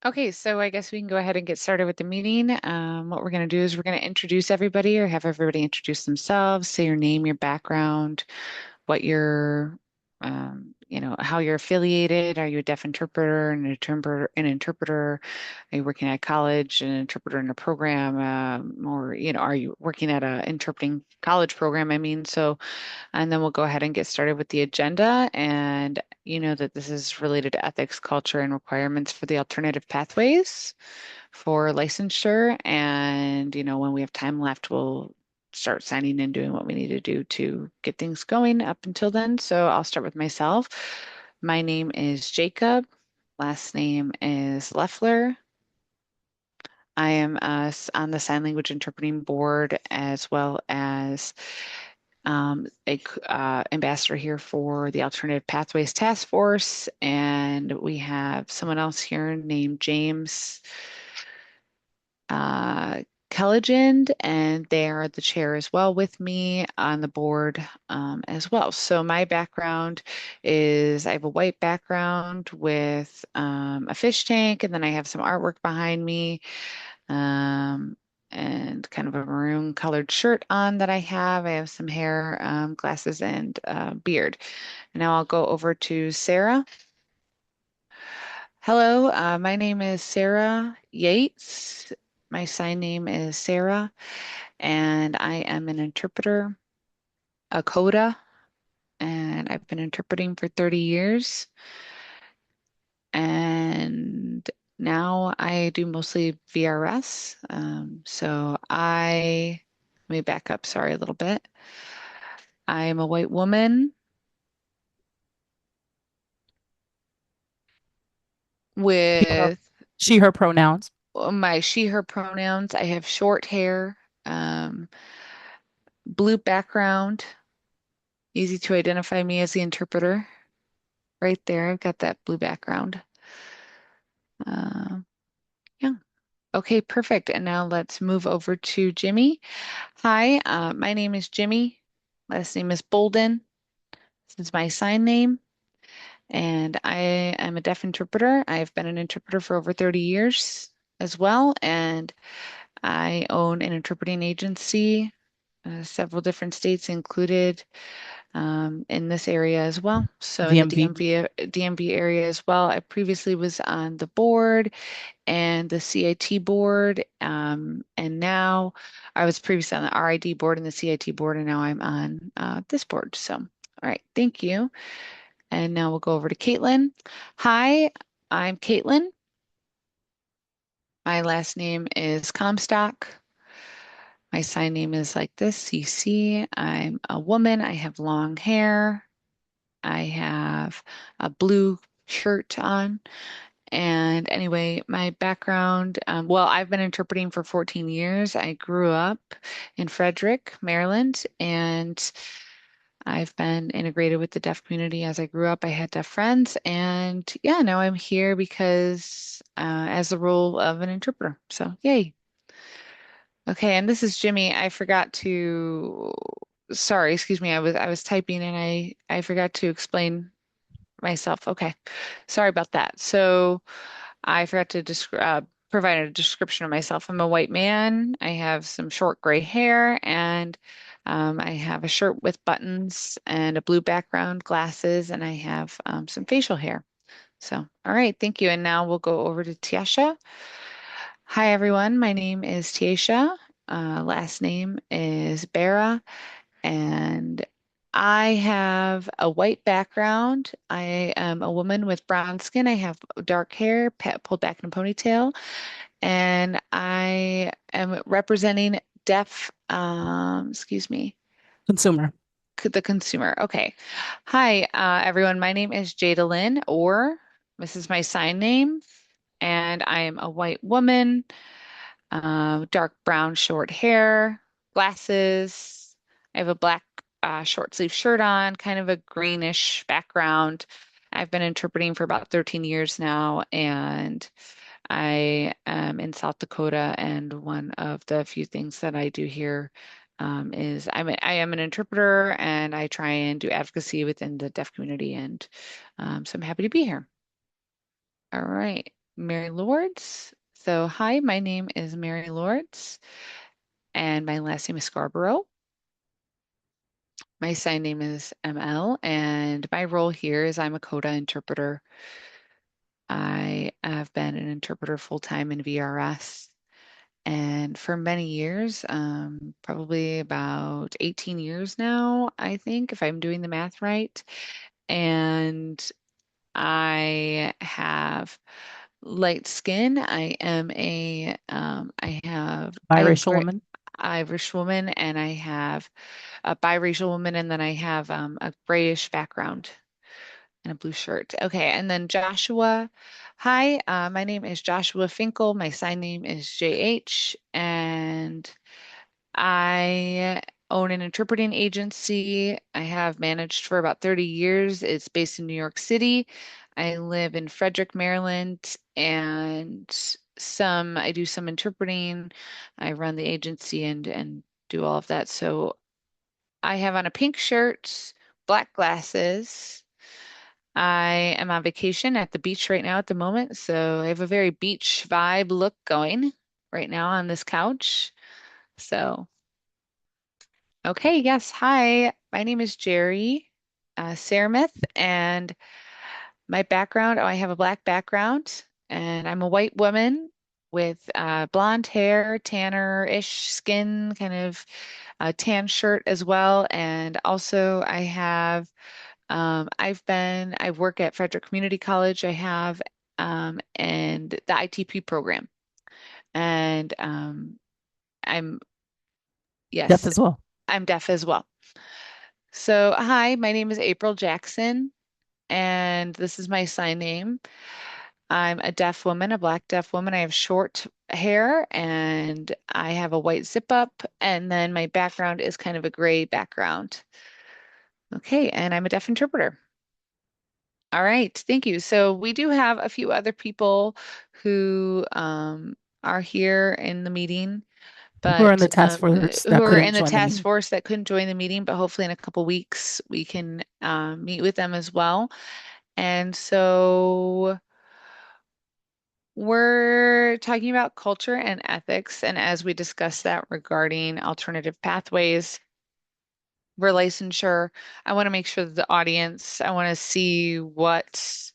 Okay, so I guess we can go ahead and get started with the meeting. What we're going to do is we're going to introduce everybody or have everybody introduce themselves, say your name, your background, what your, how you're affiliated. Are you a deaf interpreter, an interpreter? Are you working at college, an interpreter in a program, or, are you working at a interpreting college program? I mean, so and then we'll go ahead and get started with the agenda. And you know that this is related to ethics, culture, and requirements for the alternative pathways for licensure. And, when we have time left, we'll start signing and doing what we need to do to get things going up until then. So I'll start with myself. My name is Jacob. Last name is Leffler. I am on the sign language interpreting board as well as a ambassador here for the Alternative Pathways Task Force, and we have someone else here named James uh, Kelligend, and they are the chair as well with me on the board as well. So my background is I have a white background with a fish tank, and then I have some artwork behind me. Um, and kind of a maroon colored shirt on that I have. I have some hair, glasses, and beard. And now I'll go over to Sarah. Hello, my name is Sarah Yates. My sign name is Sarah, and I am an interpreter, a CODA, and I've been interpreting for 30 years. And now I do mostly VRS. Let me back up, sorry, a little bit. I am a white woman She, her, with she, her pronouns. my she, her pronouns. I have short hair, blue background, easy to identify me as the interpreter. Right there, I've got that blue background. Uh, yeah. Okay, perfect. And now let's move over to Jimmy. Hi, my name is Jimmy. Last name is Bolden. This is my sign name. And I am a deaf interpreter. I've been an interpreter for over 30 years as well. And I own an interpreting agency, several different states included in this area as well. So in the DMV. DMV area as well. I previously was on the board and the CIT board. And now I was previously on the RID board and the CIT board, and now I'm on this board. So, all right, thank you. And now we'll go over to Caitlin. Hi, I'm Caitlin. My last name is Comstock. My sign name is like this, CC. I'm a woman. I have long hair. I have a blue shirt on. And anyway, my background, well, I've been interpreting for 14 years. I grew up in Frederick, Maryland, and I've been integrated with the deaf community as I grew up. I had deaf friends, and yeah, now I'm here because as the role of an interpreter. So, yay. Okay, and this is Jimmy. Sorry, excuse me. I was typing and I forgot to explain myself. Okay. Sorry about that. So, I forgot to provide a description of myself. I'm a white man. I have some short gray hair, and I have a shirt with buttons and a blue background, glasses, and I have some facial hair. So, all right, thank you. And now we'll go over to Tiasha. Hi, everyone. My name is Tiasha. Last name is Bera, and I have a white background. I am a woman with brown skin. I have dark hair, pulled back in a ponytail, and I am representing deaf, excuse me, Consumer. the consumer. Okay. Hi, everyone. My name is Jada Lynn, or this is my sign name, and I am a white woman, dark brown, short hair, glasses. I have a black short sleeve shirt on, kind of a greenish background. I've been interpreting for about 13 years now, and I am in South Dakota, and one of the few things that I do here is I am an interpreter, and I try and do advocacy within the deaf community, and so I'm happy to be here. All right. Mary Lords. So, hi, my name is Mary Lords, and my last name is Scarborough. My sign name is ML, and my role here is I'm a CODA interpreter. I have been an interpreter full time in VRS, and for many years, probably about 18 years now, I think, if I'm doing the math right. And I have light skin. I have Biracial woman. Irish woman, and I have a biracial woman, and then I have a grayish background and a blue shirt. Okay, and then Joshua. Hi, my name is Joshua Finkel. My sign name is JH, and I own an interpreting agency. I have managed for about 30 years. It's based in New York City. I live in Frederick, Maryland, and I do some interpreting. I run the agency and do all of that. So I have on a pink shirt, black glasses. I am on vacation at the beach right now at the moment, so I have a very beach vibe look going right now on this couch. So okay, yes. Hi, my name is Jerry Saramith, and my background, I have a black background, and I'm a white woman with blonde hair, tanner-ish skin, kind of a tan shirt as well. And also, I work at Frederick Community College. I have, and the ITP program. And I'm, Deaf yes, as well. I'm deaf as well. So, hi, my name is April Jackson, and this is my sign name. I'm a deaf woman, a black deaf woman. I have short hair and I have a white zip up, and then my background is kind of a gray background. Okay, and I'm a deaf interpreter. All right, thank you. So, we do have a few other people who are here in the meeting, Who are in but the task force who that are couldn't in the join the task meeting? force that couldn't join the meeting, but hopefully in a couple weeks we can meet with them as well. And so we're talking about culture and ethics. And as we discuss that regarding alternative pathways for licensure, I want to make sure that the audience, I want to see what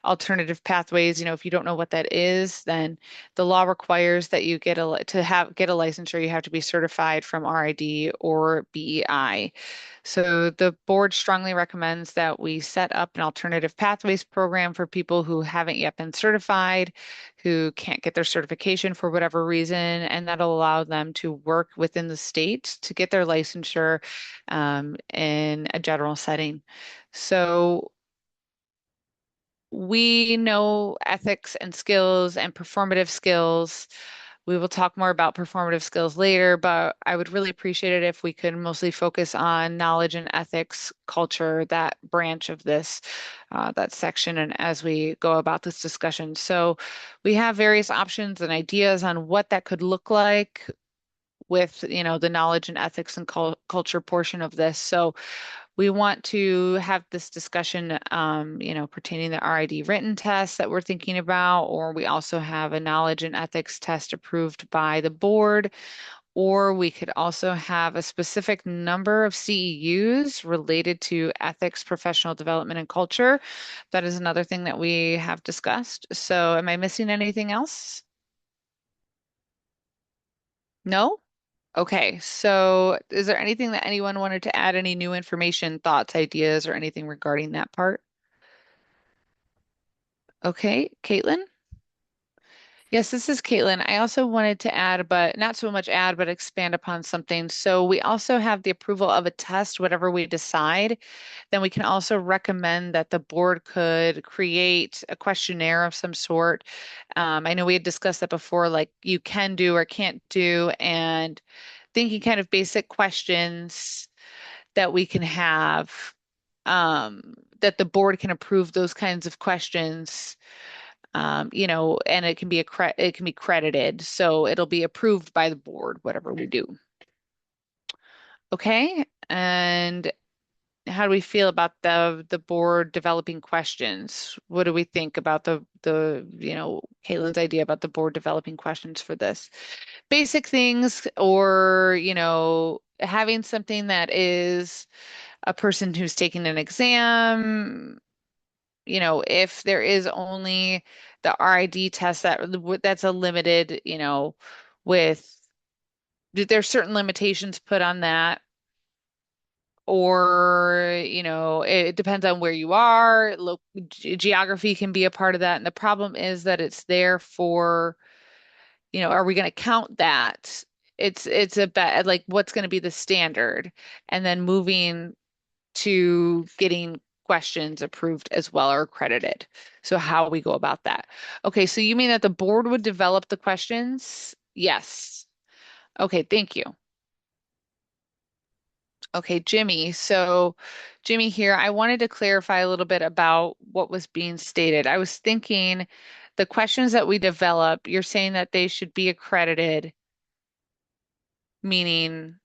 alternative pathways, if you don't know what that is, then the law requires that you get a licensure, you have to be certified from RID or BEI. So the board strongly recommends that we set up an alternative pathways program for people who haven't yet been certified, who can't get their certification for whatever reason, and that'll allow them to work within the state to get their licensure in a general setting. So we know ethics and skills and performative skills. We will talk more about performative skills later, but I would really appreciate it if we could mostly focus on knowledge and ethics, culture, that branch of this, that section, and as we go about this discussion. So we have various options and ideas on what that could look like with, the knowledge and ethics and culture portion of this. So we want to have this discussion, pertaining to the RID written test that we're thinking about, or we also have a knowledge and ethics test approved by the board, or we could also have a specific number of CEUs related to ethics, professional development, and culture. That is another thing that we have discussed. So, am I missing anything else? No? Okay, so is there anything that anyone wanted to add, any new information, thoughts, ideas, or anything regarding that part? Okay, Caitlin? Yes, this is Caitlin. I also wanted to add, but not so much add, but expand upon something. So we also have the approval of a test, whatever we decide. Then we can also recommend that the board could create a questionnaire of some sort. I know we had discussed that before, like you can do or can't do, and thinking kind of basic questions that we can have, that the board can approve those kinds of questions, and it can be credited, so it'll be approved by the board, whatever we do. Okay, and how do we feel about the board developing questions? What do we think about Caitlin's idea about the board developing questions for this? Basic things or, having something that is a person who's taking an exam, if there is only the RID test that's a limited, with there's certain limitations put on that or it depends on where you are. Geography can be a part of that, and the problem is that it's there for are we going to count that? It's a bet like what's going to be the standard, and then moving to getting questions approved as well or accredited. So how we go about that? Okay, so you mean that the board would develop the questions? Yes. Okay, thank you. Okay, Jimmy. So, Jimmy here, I wanted to clarify a little bit about what was being stated. I was thinking the questions that we develop, you're saying that they should be accredited, meaning,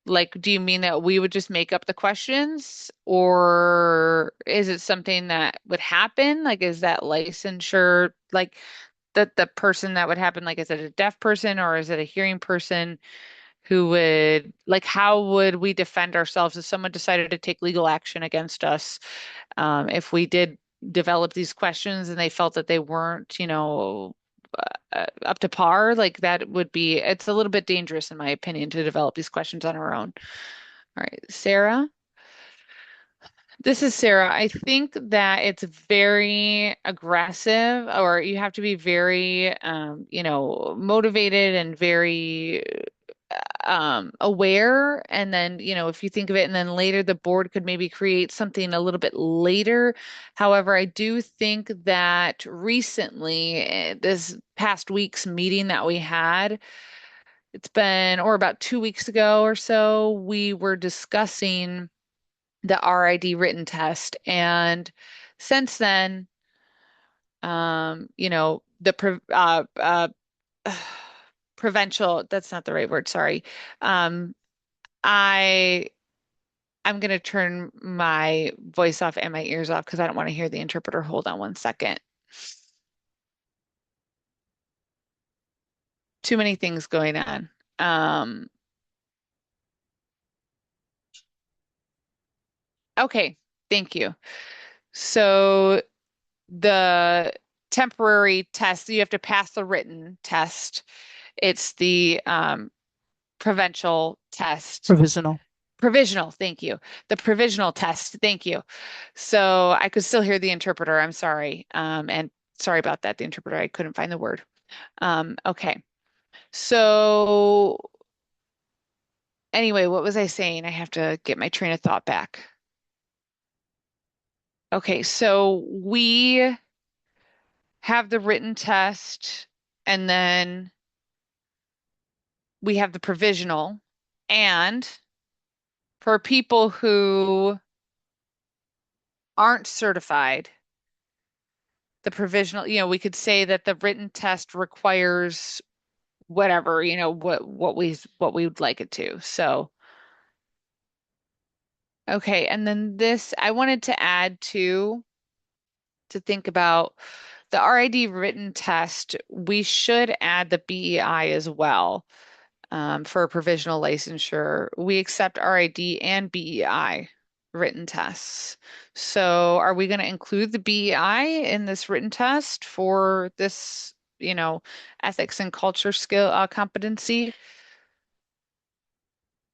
like, do you mean that we would just make up the questions, or is it something that would happen? Like, is that licensure, like, the person that would happen, like, is it a deaf person or is it a hearing person? Who would like how would we defend ourselves if someone decided to take legal action against us if we did develop these questions and they felt that they weren't up to par, like that would be it's a little bit dangerous in my opinion to develop these questions on our own. All right, Sarah. This is Sarah. I think that it's very aggressive, or you have to be very, motivated and very aware. And then, if you think of it, and then later the board could maybe create something a little bit later. However, I do think that recently, this past week's meeting that we had, or about 2 weeks ago or so, we were discussing the RID written test. And since then, the provincial, that's not the right word, sorry. Um, I I'm gonna turn my voice off and my ears off because I don't want to hear the interpreter. Hold on one second. Too many things going on. Um, okay, thank you. So the temporary test, you have to pass the written test. It's the provincial test. Provisional. Provisional, thank you. The provisional test, thank you. So I could still hear the interpreter. I'm sorry. And sorry about that, the interpreter. I couldn't find the word. Okay. So anyway, what was I saying? I have to get my train of thought back. Okay, so we have the written test and then we have the provisional. And for people who aren't certified, the provisional, we could say that the written test requires whatever, what we would like it to. So, okay, and then this I wanted to add to think about the RID written test, we should add the BEI as well for a provisional licensure. We accept RID and BEI written tests. So are we going to include the BEI in this written test for this, ethics and culture skill competency?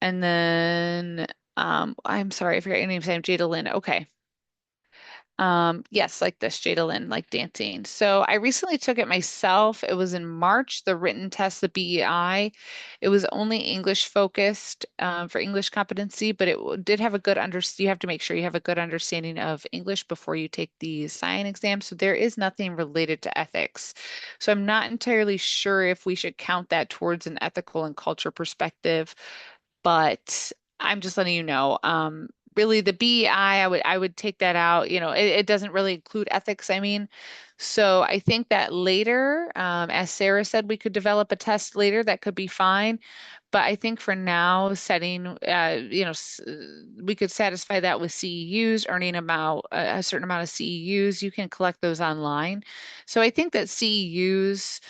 And then I'm sorry, I forgot your name, Sam. Jada Lynn. Okay. Yes, like this, Jada Lynn, like dancing. So I recently took it myself. It was in March, the written test, the BEI. It was only English focused for English competency, but did have a good you have to make sure you have a good understanding of English before you take the sign exam. So there is nothing related to ethics. So I'm not entirely sure if we should count that towards an ethical and culture perspective, but I'm just letting you know. really the BEI, I would take that out. It doesn't really include ethics, I mean. So I think that later, as Sarah said, we could develop a test later that could be fine. But I think for now, setting, we could satisfy that with CEUs, earning about a certain amount of CEUs. You can collect those online. So I think that CEUs,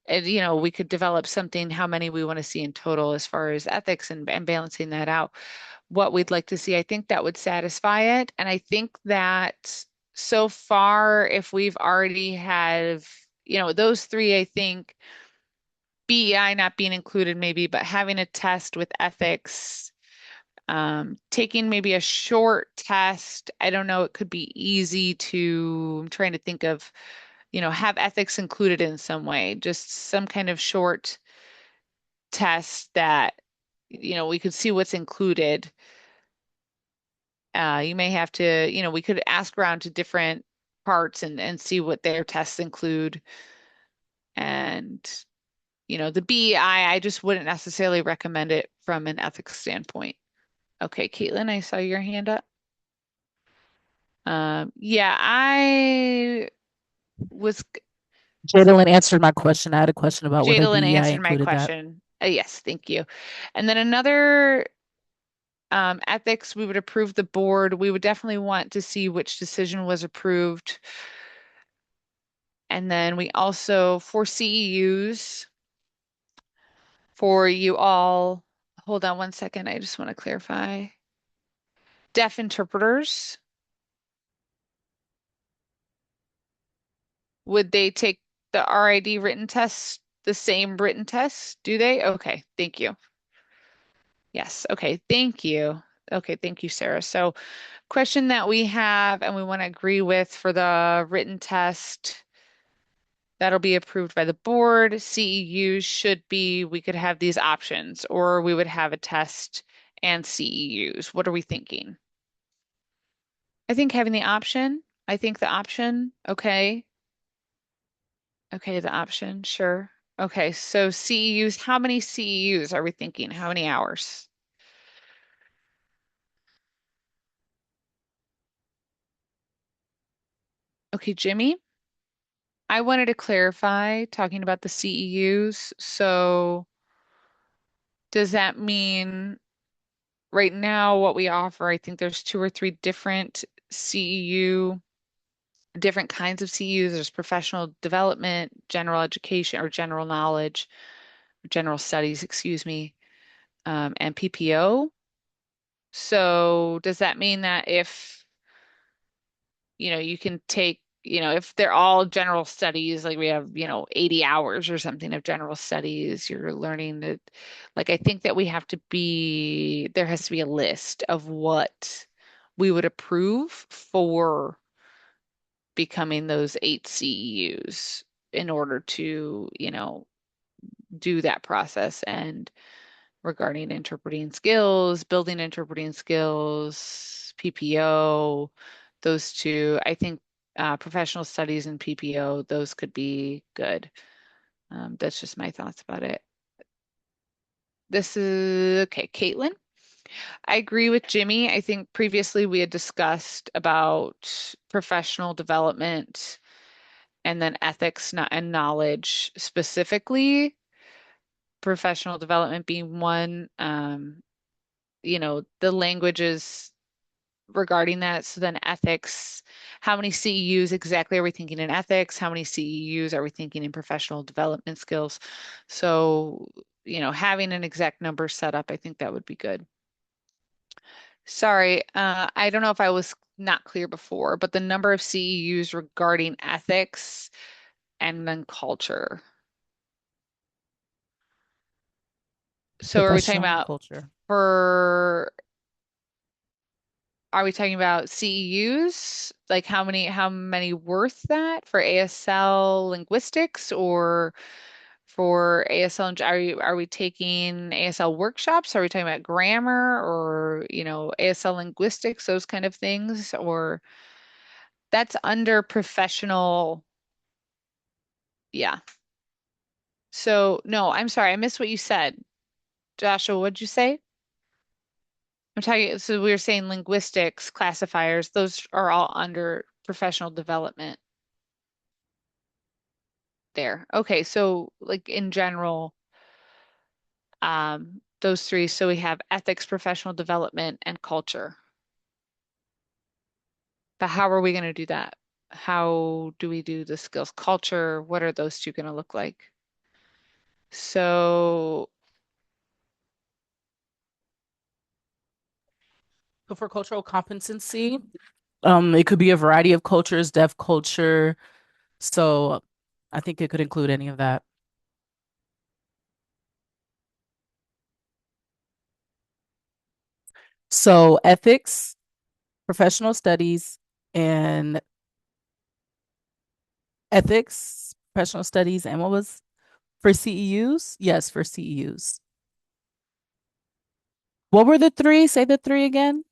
and we could develop something, how many we want to see in total as far as ethics and balancing that out, what we'd like to see. I think that would satisfy it. And I think that so far, if we've already have, those three, I think BEI not being included maybe, but having a test with ethics, taking maybe a short test. I don't know, it could be easy to, I'm trying to think of, have ethics included in some way, just some kind of short test that, we could see what's included. You may have to, we could ask around to different parts and see what their tests include. And, the BEI, I just wouldn't necessarily recommend it from an ethics standpoint. Okay, Caitlin, I saw your hand up. Yeah, I was, Jadalyn answered my question. I had a question about whether Jadalyn BEI answered my included that. question. Yes, thank you. And then another ethics, we would approve the board. We would definitely want to see which decision was approved. And then we also, for CEUs, for you all, hold on one second. I just want to clarify. Deaf interpreters, would they take the RID written test, the same written test? Do they? Okay, thank you. Yes, okay, thank you. Okay, thank you, Sarah. So, question that we have and we want to agree with for the written test. That'll be approved by the board. CEUs should be, we could have these options, or we would have a test and CEUs. What are we thinking? I think having the option, I think the option, okay. Okay, the option, sure. Okay, so CEUs, how many CEUs are we thinking? How many hours? Okay, Jimmy, I wanted to clarify talking about the CEUs. So does that mean right now what we offer, I think there's two or three different CEU, different kinds of CEUs. There's professional development, general education or general knowledge, general studies, excuse me, and PPO. So does that mean that if, you can take, if they're all general studies, like we have, 80 hours or something of general studies, you're learning that, like, I think that there has to be a list of what we would approve for becoming those 8 CEUs in order to, do that process. And regarding interpreting skills, building interpreting skills, PPO, those two, I think professional studies and PPO, those could be good. That's just my thoughts about it. This is okay, Caitlin. I agree with Jimmy. I think previously we had discussed about professional development and then ethics and knowledge specifically, professional development being one. The languages regarding that. So then ethics, how many CEUs exactly are we thinking in ethics? How many CEUs are we thinking in professional development skills? So, having an exact number set up, I think that would be good. Sorry, I don't know if I was not clear before, but the number of CEUs regarding ethics and then culture. So are we talking Professional and about culture. for Are we talking about CEUs? Like how many worth that for ASL linguistics or for ASL? Are we taking ASL workshops? Are we talking about grammar or, ASL linguistics, those kind of things? Or that's under professional. Yeah. So no, I'm sorry, I missed what you said. Joshua, what'd you say? I'm talking, so we were saying linguistics, classifiers, those are all under professional development there. Okay, so like in general, those three. So we have ethics, professional development, and culture. But how are we going to do that? How do we do the skills culture? What are those two going to look like? So, So for cultural competency, it could be a variety of cultures, deaf culture. So I think it could include any of that. So ethics, professional studies, and ethics, professional studies, and what was for CEUs? Yes, for CEUs. What were the three? Say the three again.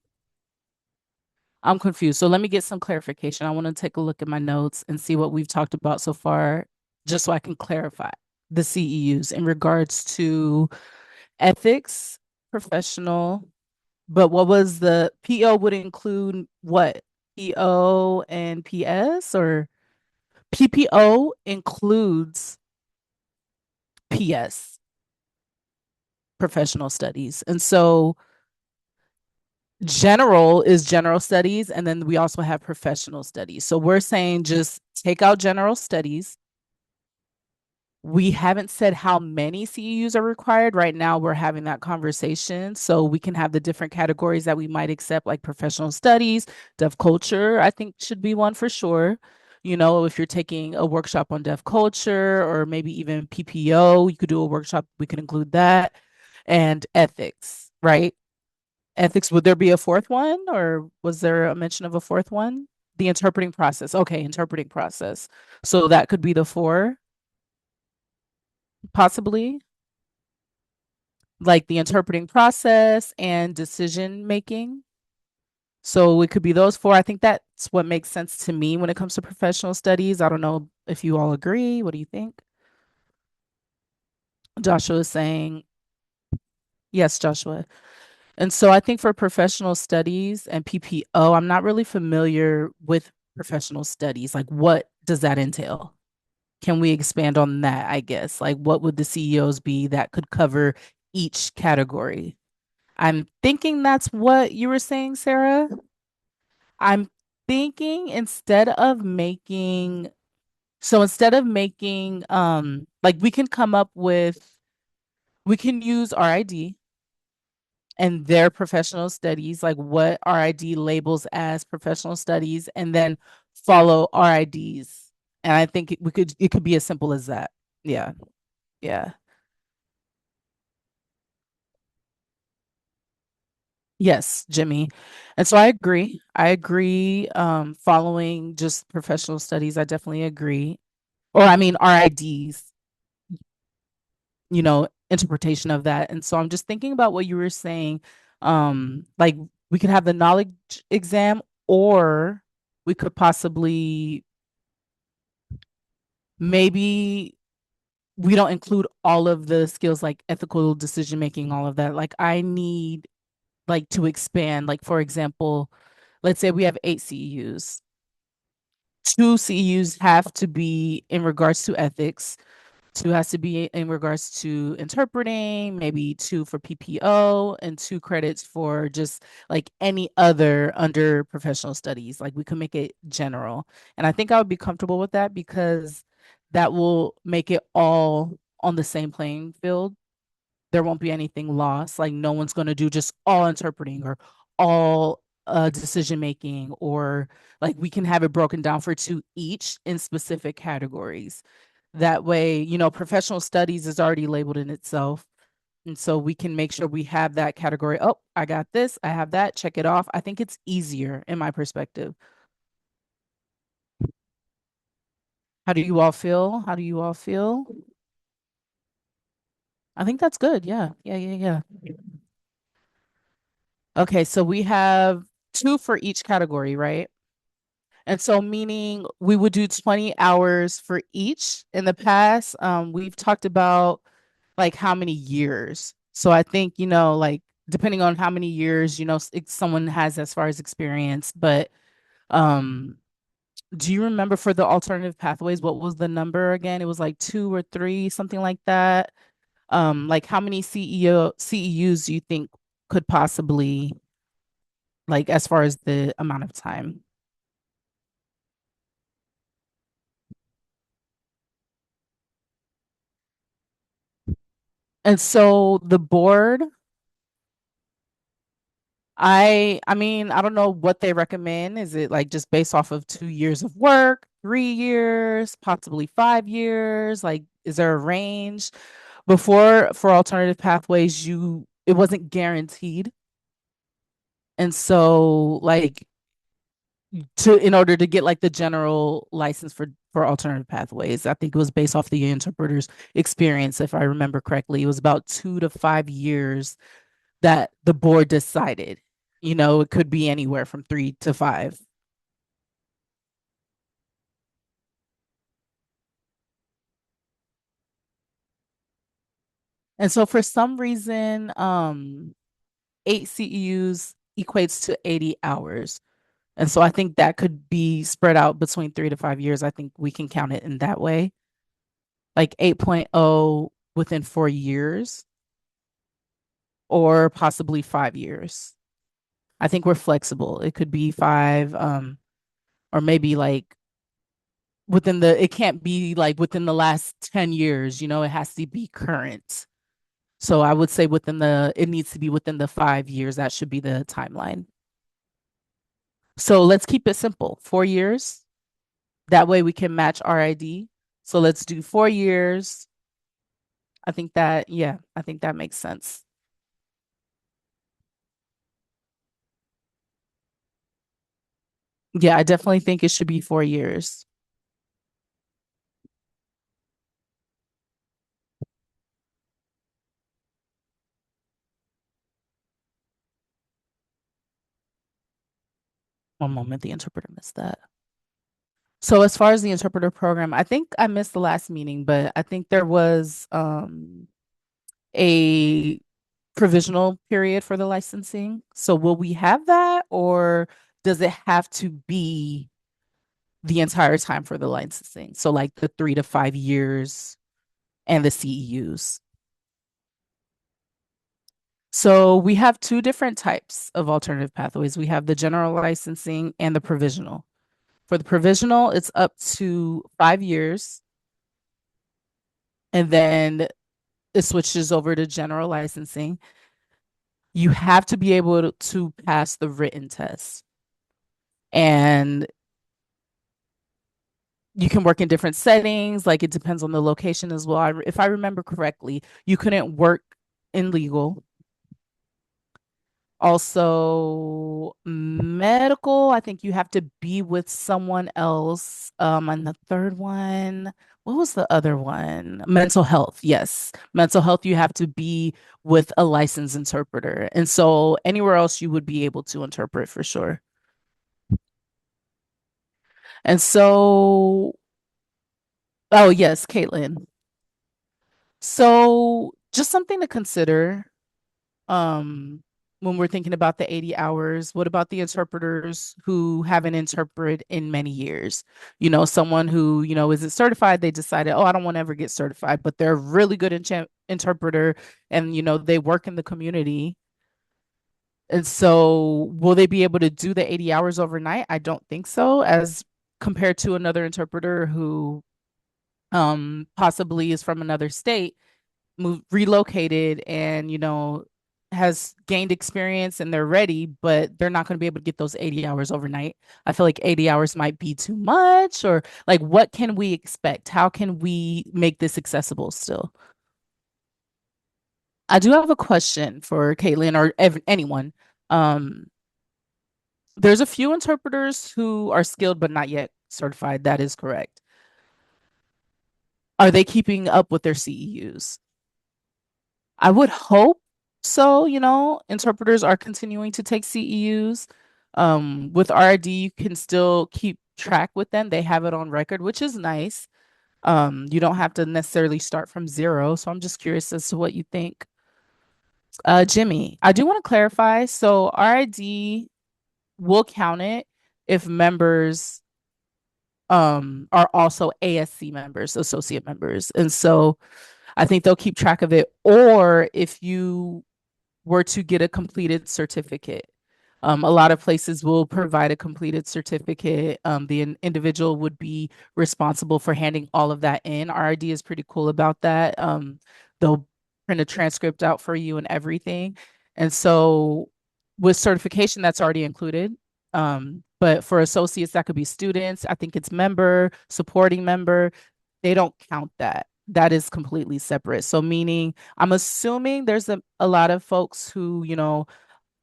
I'm confused. So let me get some clarification. I want to take a look at my notes and see what we've talked about so far, just so I can clarify the CEUs in regards to ethics, professional, but what was the PO would include what? PO and PS or PPO includes PS, professional studies. And so general is general studies, and then we also have professional studies. So we're saying just take out general studies. We haven't said how many CEUs are required. Right now, we're having that conversation. So we can have the different categories that we might accept, like professional studies, deaf culture, I think should be one for sure. You know, if you're taking a workshop on deaf culture or maybe even PPO, you could do a workshop, we could include that. And ethics, right? Ethics, would there be a fourth one or was there a mention of a fourth one? The interpreting process. Okay, interpreting process. So that could be the four, possibly, like the interpreting process and decision making. So it could be those four. I think that's what makes sense to me when it comes to professional studies. I don't know if you all agree. What do you think? Joshua is saying, yes, Joshua. And so I think for professional studies and PPO, I'm not really familiar with professional studies. Like, what does that entail? Can we expand on that, I guess? Like, what would the CEOs be that could cover each category? I'm thinking that's what you were saying, Sarah. I'm thinking instead of making like we can come up with we can use RID and their professional studies, like what RID labels as professional studies, and then follow RIDs. And I think it could be as simple as that. Yeah. Yeah. Yes, Jimmy. And so I agree. I agree. Following just professional studies, I definitely agree. Or I mean RIDs, interpretation of that. And so I'm just thinking about what you were saying. Like we could have the knowledge exam, or we could possibly maybe we don't include all of the skills like ethical decision making, all of that. Like I need like to expand. Like for example, let's say we have 8 CEUs. 2 CEUs have to be in regards to ethics. Two has to be in regards to interpreting, maybe two for PPO, and 2 credits for just like any other under professional studies. Like we can make it general. And I think I would be comfortable with that because that will make it all on the same playing field. There won't be anything lost. Like no one's going to do just all interpreting or all decision making, or like we can have it broken down for two each in specific categories. That way, professional studies is already labeled in itself. And so we can make sure we have that category. Oh, I got this. I have that. Check it off. I think it's easier in my perspective. How do you all feel? How do you all feel? I think that's good. Yeah. Yeah. Yeah. Yeah. Okay. So we have two for each category, right? And so meaning we would do 20 hours for each. In the past, we've talked about like how many years. So I think, like depending on how many years, someone has as far as experience. But um, do you remember for the alternative pathways, what was the number again? It was like two or three, something like that. Like how many CEUs do you think could possibly, like, as far as the amount of time? And so the board, I mean, I don't know what they recommend. Is it like just based off of 2 years of work, 3 years, possibly 5 years? Like, is there a range? Before, for alternative pathways, it wasn't guaranteed. And so, like, to in order to get like the general license for alternative pathways, I think it was based off the interpreter's experience, if I remember correctly. It was about 2 to 5 years that the board decided. It could be anywhere from 3 to 5. And so for some reason, 8 CEUs equates to 80 hours. And so I think that could be spread out between 3 to 5 years. I think we can count it in that way. Like 8.0 within 4 years or possibly 5 years. I think we're flexible. It could be five, or maybe like it can't be like within the last 10 years, it has to be current. So I would say it needs to be within the 5 years. That should be the timeline. So let's keep it simple. 4 years. That way we can match RID. So let's do 4 years. I think that makes sense. Yeah, I definitely think it should be 4 years. One moment, the interpreter missed that. So as far as the interpreter program, I think I missed the last meeting, but I think there was a provisional period for the licensing. So will we have that, or does it have to be the entire time for the licensing? So like the 3 to 5 years and the CEUs. So we have two different types of alternative pathways. We have the general licensing and the provisional. For the provisional, it's up to 5 years, and then it switches over to general licensing. You have to be able to pass the written test. And you can work in different settings, like it depends on the location as well. If I remember correctly, you couldn't work in legal. Also, medical, I think you have to be with someone else. And the third one, what was the other one? Mental health. Yes. Mental health, you have to be with a licensed interpreter. And so anywhere else you would be able to interpret for sure. And so, oh yes, Caitlin. So just something to consider. um when we're thinking about the 80 hours, what about the interpreters who haven't interpreted in many years? Someone who, isn't certified, they decided, oh, I don't want to ever get certified, but they're a really good interpreter, and they work in the community. And so will they be able to do the 80 hours overnight? I don't think so, as compared to another interpreter who possibly is from another state, moved relocated, and has gained experience and they're ready, but they're not going to be able to get those 80 hours overnight. I feel like 80 hours might be too much, or like what can we expect? How can we make this accessible still? I do have a question for Caitlin or anyone. Um, there's a few interpreters who are skilled but not yet certified. That is correct. Are they keeping up with their CEUs? I would hope so. Interpreters are continuing to take CEUs. With RID, you can still keep track with them. They have it on record, which is nice. You don't have to necessarily start from zero. So I'm just curious as to what you think. Jimmy, I do want to clarify. So RID will count it if members are also ASC members, associate members. And so I think they'll keep track of it. Or if you were to get a completed certificate. A lot of places will provide a completed certificate. The individual would be responsible for handing all of that in. RID is pretty cool about that. They'll print a transcript out for you and everything. And so with certification, that's already included. But for associates, that could be students. I think it's member, supporting member. They don't count that. That is completely separate. So meaning I'm assuming there's a lot of folks who,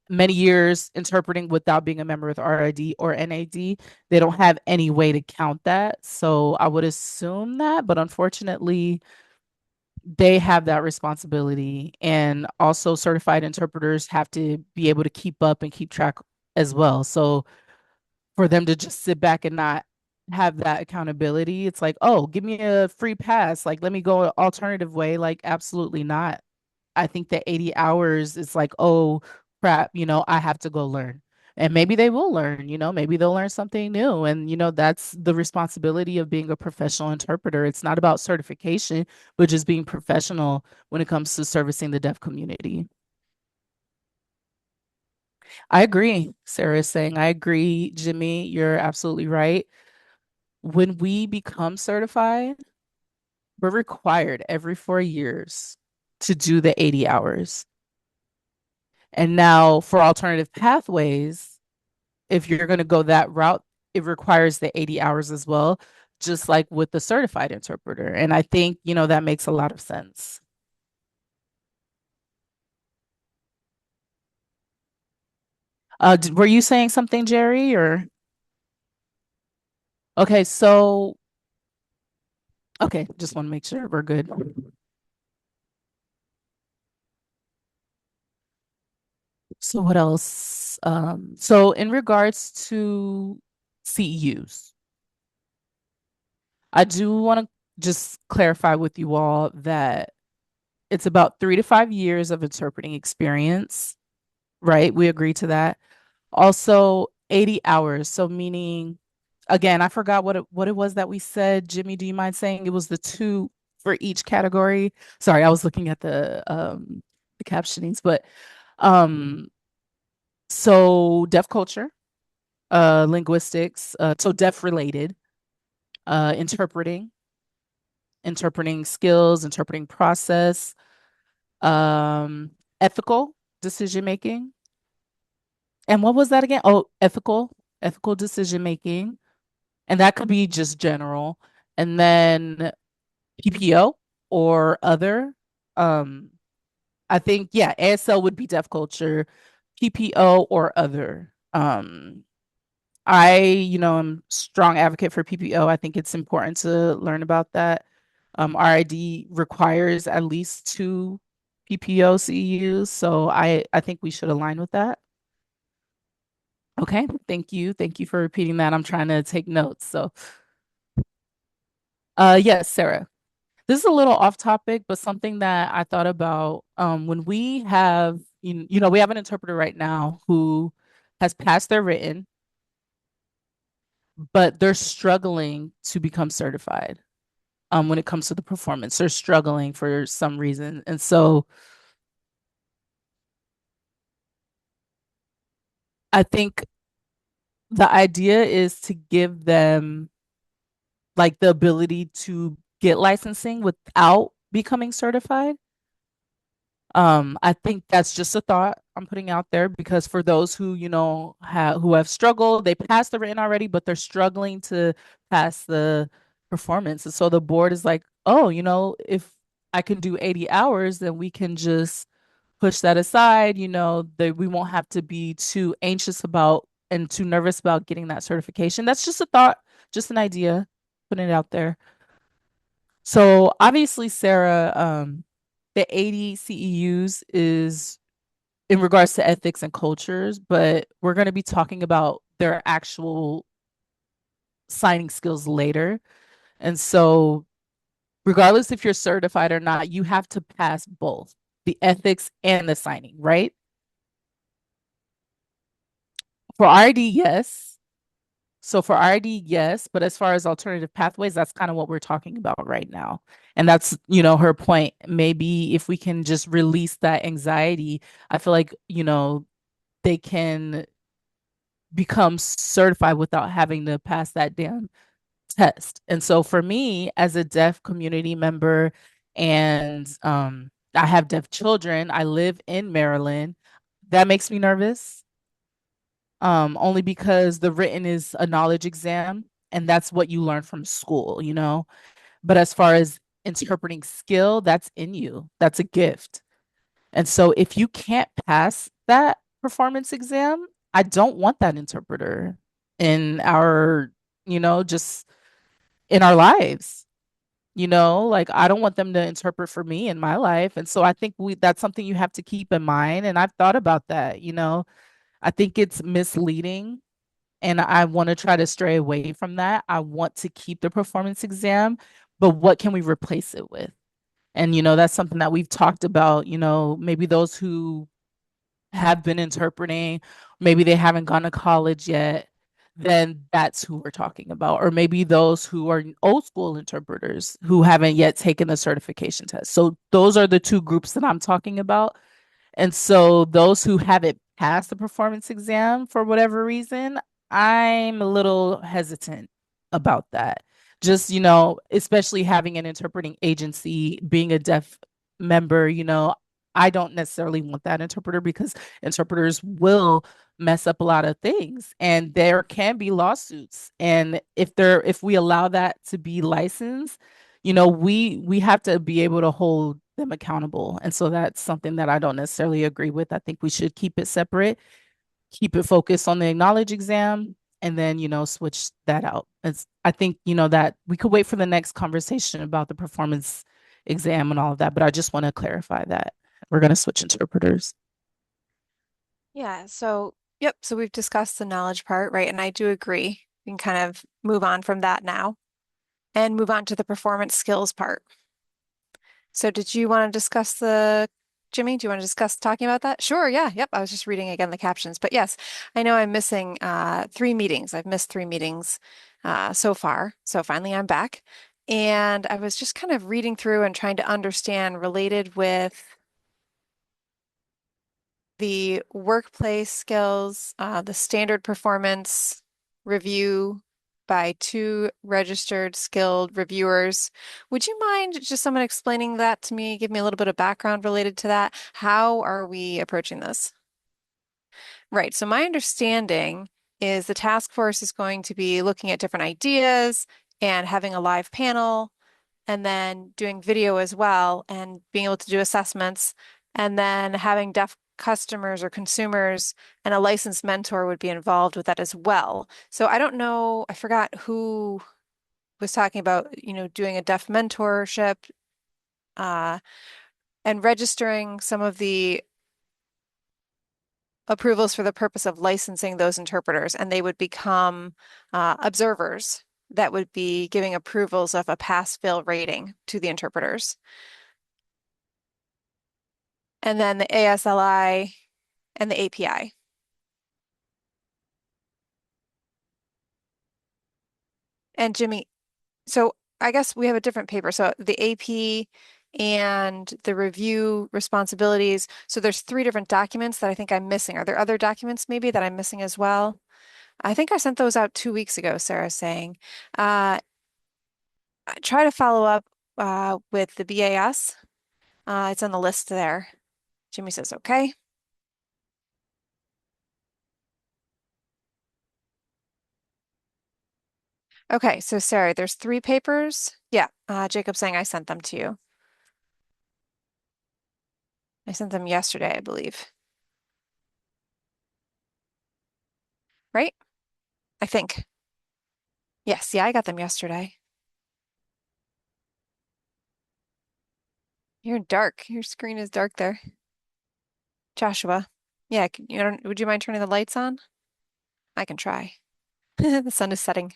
many years interpreting without being a member with RID or NAD. They don't have any way to count that. So I would assume that, but unfortunately, they have that responsibility. And also, certified interpreters have to be able to keep up and keep track as well. So for them to just sit back and not have that accountability, it's like, oh, give me a free pass. Like, let me go an alternative way. Like, absolutely not. I think that 80 hours is like, oh crap, I have to go learn. And maybe they will learn, maybe they'll learn something new. And, that's the responsibility of being a professional interpreter. It's not about certification, but just being professional when it comes to servicing the deaf community. I agree. Sarah is saying, I agree, Jimmy, you're absolutely right. When we become certified, we're required every 4 years to do the 80 hours. And now for alternative pathways, if you're going to go that route, it requires the 80 hours as well, just like with the certified interpreter. And I think, that makes a lot of sense. Were you saying something, Jerry, or okay, so okay, just want to make sure we're good. So what else? So in regards to CEUs, I do want to just clarify with you all that it's about 3 to 5 years of interpreting experience, right? We agree to that. Also, 80 hours. So meaning, again, I forgot what it was that we said. Jimmy, do you mind saying it was the two for each category? Sorry, I was looking at the captionings, but um so deaf culture, linguistics, so deaf related, interpreting, interpreting skills, interpreting process, ethical decision making. And what was that again? Oh, ethical decision making. And that could be just general. And then PPO or other. Um, I think, yeah, ASL would be deaf culture, PPO or other. I'm strong advocate for PPO. I think it's important to learn about that. RID requires at least two PPO CEUs, so I think we should align with that. Okay, thank you. Thank you for repeating that. I'm trying to take notes. So, yes, Sarah. This is a little off topic, but something that I thought about when we have, we have an interpreter right now who has passed their written, but they're struggling to become certified. When it comes to the performance, they're struggling for some reason, and so I think the idea is to give them like the ability to get licensing without becoming certified. I think that's just a thought I'm putting out there because for those who, who have struggled, they passed the written already, but they're struggling to pass the performance. And so the board is like, oh, if I can do 80 hours, then we can just push that aside, that we won't have to be too anxious about and too nervous about getting that certification. That's just a thought, just an idea, putting it out there. So obviously, Sarah, the 80 CEUs is in regards to ethics and cultures, but we're going to be talking about their actual signing skills later. And so, regardless if you're certified or not, you have to pass both. the ethics and the signing, right? For RD, yes. So for RD, yes, but as far as alternative pathways, that's kind of what we're talking about right now. And that's, her point. Maybe if we can just release that anxiety, I feel like, they can become certified without having to pass that damn test. And so for me, as a deaf community member, and I have deaf children, I live in Maryland, that makes me nervous. Only because the written is a knowledge exam, and that's what you learn from school. But as far as interpreting skill, that's in you. That's a gift. And so if you can't pass that performance exam, I don't want that interpreter in just in our lives. Like I don't want them to interpret for me in my life. And so I think that's something you have to keep in mind. And I've thought about that. I think it's misleading, and I want to try to stray away from that. I want to keep the performance exam, but what can we replace it with? And that's something that we've talked about, maybe those who have been interpreting, maybe they haven't gone to college yet, then that's who we're talking about. Or maybe those who are old school interpreters who haven't yet taken the certification test. So those are the two groups that I'm talking about. And so those who haven't passed the performance exam for whatever reason, I'm a little hesitant about that. Just, especially having an interpreting agency, being a deaf member, I don't necessarily want that interpreter because interpreters will mess up a lot of things, and there can be lawsuits. And if we allow that to be licensed, we have to be able to hold them accountable. And so that's something that I don't necessarily agree with. I think we should keep it separate, keep it focused on the acknowledge exam, and then, switch that out. I think, that we could wait for the next conversation about the performance exam and all of that, but I just want to clarify that we're going to switch interpreters. Yeah, so yep, so we've discussed the knowledge part, right? And I do agree. We can kind of move on from that now and move on to the performance skills part. So did you want to discuss Jimmy, do you want to discuss talking about that? Sure, yeah, yep. I was just reading again the captions. But yes, I know I'm missing 3 meetings. I've missed 3 meetings so far. So finally I'm back. And I was just kind of reading through and trying to understand related with the workplace skills, the standard performance review by 2 registered skilled reviewers. Would you mind just someone explaining that to me? Give me a little bit of background related to that. How are we approaching this? Right. So my understanding is the task force is going to be looking at different ideas and having a live panel and then doing video as well and being able to do assessments and then having deaf customers or consumers and a licensed mentor would be involved with that as well. So I don't know, I forgot who was talking about, doing a deaf mentorship uh, and registering some of the approvals for the purpose of licensing those interpreters, and they would become observers that would be giving approvals of a pass-fail rating to the interpreters. And then the ASLI and the API. And Jimmy, so I guess we have a different paper. So the AP and the review responsibilities. So there's 3 different documents that I think I'm missing. Are there other documents maybe that I'm missing as well? I think I sent those out 2 weeks ago, Sarah's saying. Try to follow up with the BAS. It's on the list there. Jimmy says, okay. Okay, so Sarah, there's 3 papers. Yeah, Jacob's saying I sent them to you. I sent them yesterday, I believe. Right? I think. Yes, yeah, I got them yesterday. You're dark. Your screen is dark there. Joshua. Yeah, would you mind turning the lights on? I can try. The sun is setting.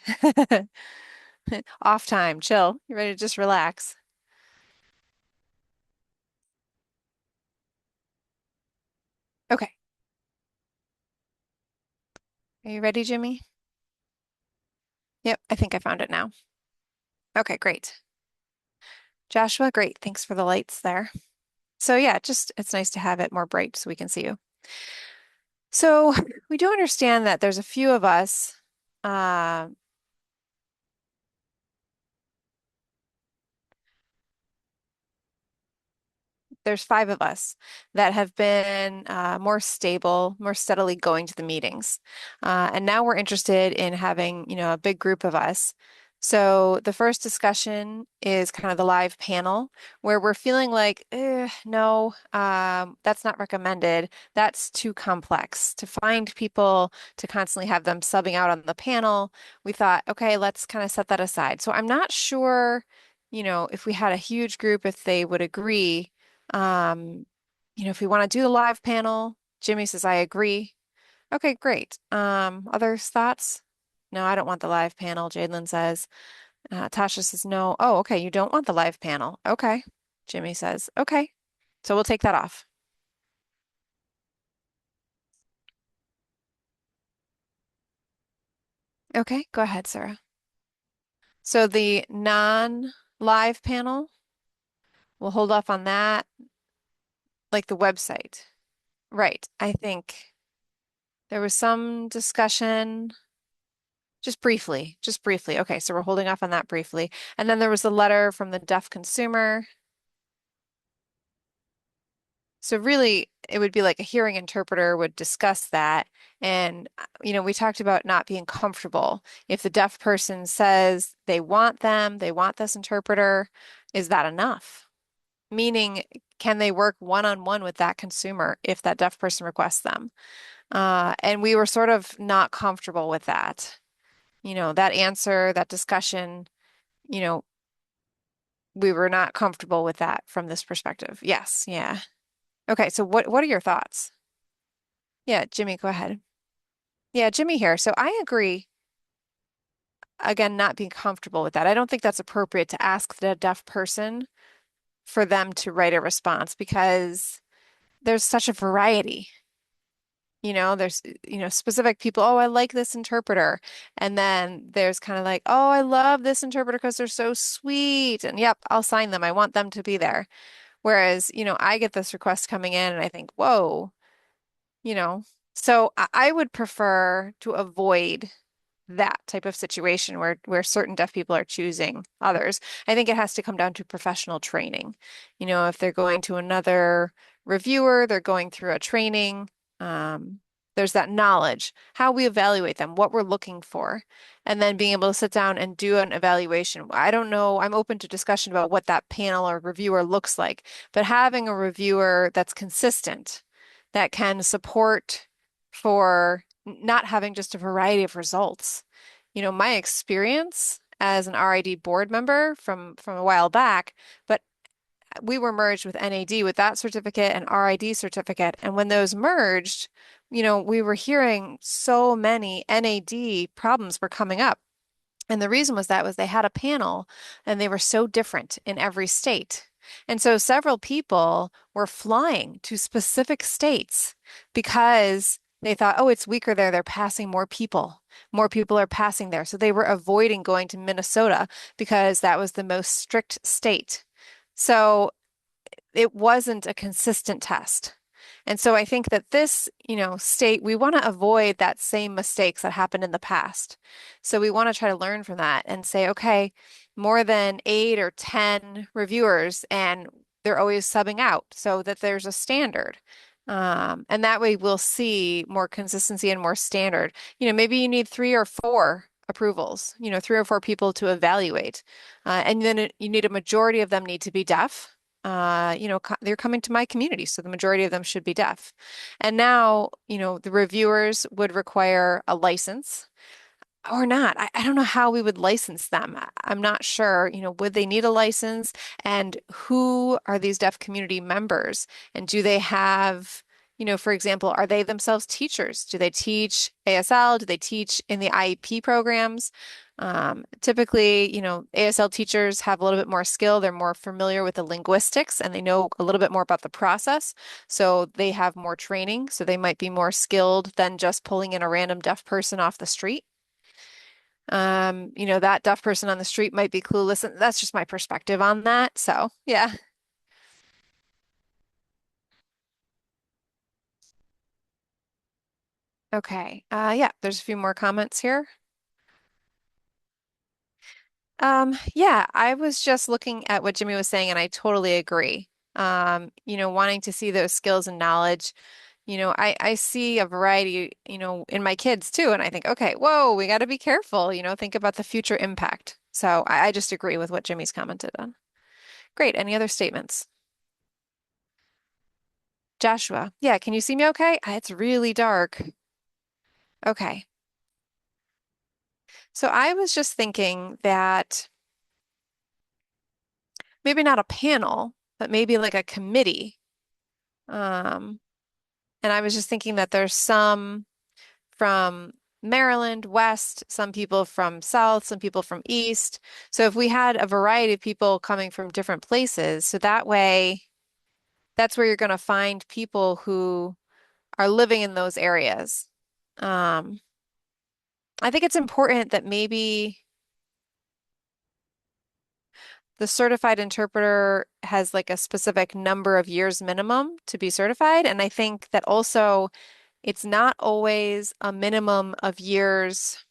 Off time, chill. You're ready to just relax. Are you ready, Jimmy? Yep, I think I found it now. Okay, great. Joshua, great. Thanks for the lights there. So yeah, just it's nice to have it more bright so we can see you. So we do understand that there's a few of us. Uh, there's 5 of us that have been more stable, more steadily going to the meetings. And now we're interested in having, a big group of us. So the first discussion is kind of the live panel where we're feeling like, no, that's not recommended. That's too complex to find people to constantly have them subbing out on the panel. We thought, okay, let's kind of set that aside. So I'm not sure, if we had a huge group, if they would agree. Um, if we want to do the live panel, Jimmy says, I agree. Okay, great. Others thoughts? No, I don't want the live panel, Jadlyn says. Tasha says, no. Oh, okay, you don't want the live panel. Okay. Jimmy says, okay. So we'll take that off. Okay, go ahead, Sarah. So the non-live panel, we'll hold off on that, like the website. Right. I think there was some discussion. Just briefly. Okay, so we're holding off on that briefly. And then there was the letter from the deaf consumer. So really, it would be like a hearing interpreter would discuss that. And, we talked about not being comfortable. If the deaf person says they want them, they want this interpreter, is that enough? Meaning, can they work one-on-one with that consumer if that deaf person requests them? And we were sort of not comfortable with that. That answer, that discussion, you know, we were not comfortable with that from this perspective. Yes, yeah. Okay, so what are your thoughts? Yeah, Jimmy, go ahead. Yeah, Jimmy here. So I agree, again, not being comfortable with that. I don't think that's appropriate to ask the deaf person for them to write a response because there's such a variety. There's, specific people, oh, I like this interpreter. And then there's kind of like, oh, I love this interpreter because they're so sweet. And yep, I'll sign them. I want them to be there. Whereas, I get this request coming in and I think, whoa, you know, so I would prefer to avoid that type of situation where certain deaf people are choosing others. I think it has to come down to professional training. If they're going to another reviewer, they're going through a training, there's that knowledge, how we evaluate them, what we're looking for, and then being able to sit down and do an evaluation. I don't know, I'm open to discussion about what that panel or reviewer looks like, but having a reviewer that's consistent, that can support for not having just a variety of results. My experience as an RID board member from a while back, but we were merged with NAD with that certificate and RID certificate. And when those merged, we were hearing so many NAD problems were coming up. And the reason was they had a panel and they were so different in every state. And so several people were flying to specific states because they thought, oh, it's weaker there. They're passing more people. More people are passing there. So they were avoiding going to Minnesota because that was the most strict state. So it wasn't a consistent test. And so I think that this, state, we want to avoid that same mistakes that happened in the past. So we want to try to learn from that and say, okay, more than 8 or 10 reviewers, and they're always subbing out so that there's a standard. And that way we'll see more consistency and more standard. Maybe you need 3 or 4 approvals, 3 or 4 people to evaluate. And then you need a majority of them need to be deaf. They're coming to my community, so the majority of them should be deaf. And now, the reviewers would require a license or not. I don't know how we would license them. I'm not sure, would they need a license? And who are these deaf community members? And do they have, for example, are they themselves teachers? Do they teach ASL? Do they teach in the IEP programs? Typically, ASL teachers have a little bit more skill. They're more familiar with the linguistics and they know a little bit more about the process. So they have more training. So they might be more skilled than just pulling in a random deaf person off the street. That deaf person on the street might be clueless, and that's just my perspective on that. So, yeah. Okay. Yeah, there's a few more comments here. Yeah, I was just looking at what Jimmy was saying, and I totally agree. Wanting to see those skills and knowledge. I see a variety, in my kids too, and I think, okay, whoa, we got to be careful, think about the future impact. So I just agree with what Jimmy's commented on. Great. Any other statements? Joshua, yeah, can you see me okay? It's really dark. Okay. So I was just thinking that maybe not a panel, but maybe like a committee. Um, and I was just thinking that there's some from Maryland, West, some people from South, some people from East. So if we had a variety of people coming from different places, so that way, that's where you're going to find people who are living in those areas. Um, I think it's important that maybe the certified interpreter has like a specific number of years minimum to be certified. And I think that also it's not always a minimum of years.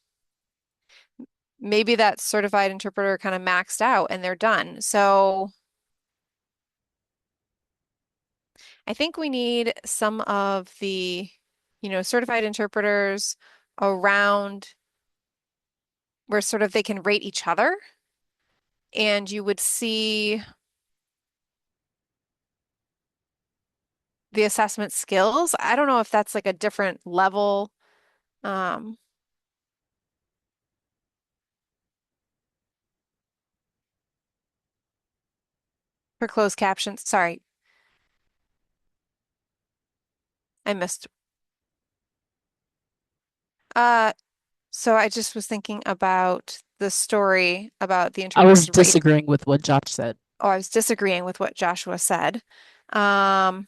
Maybe that certified interpreter kind of maxed out and they're done. So I think we need some of the, certified interpreters around where sort of they can rate each other. And you would see the assessment skills. I don't know if that's like a different level. Um, for closed captions. Sorry, I missed. Uh, so I just was thinking about the story about the I was interpreters rate. disagreeing with what Josh said. Oh, I was disagreeing with what Joshua said. Um,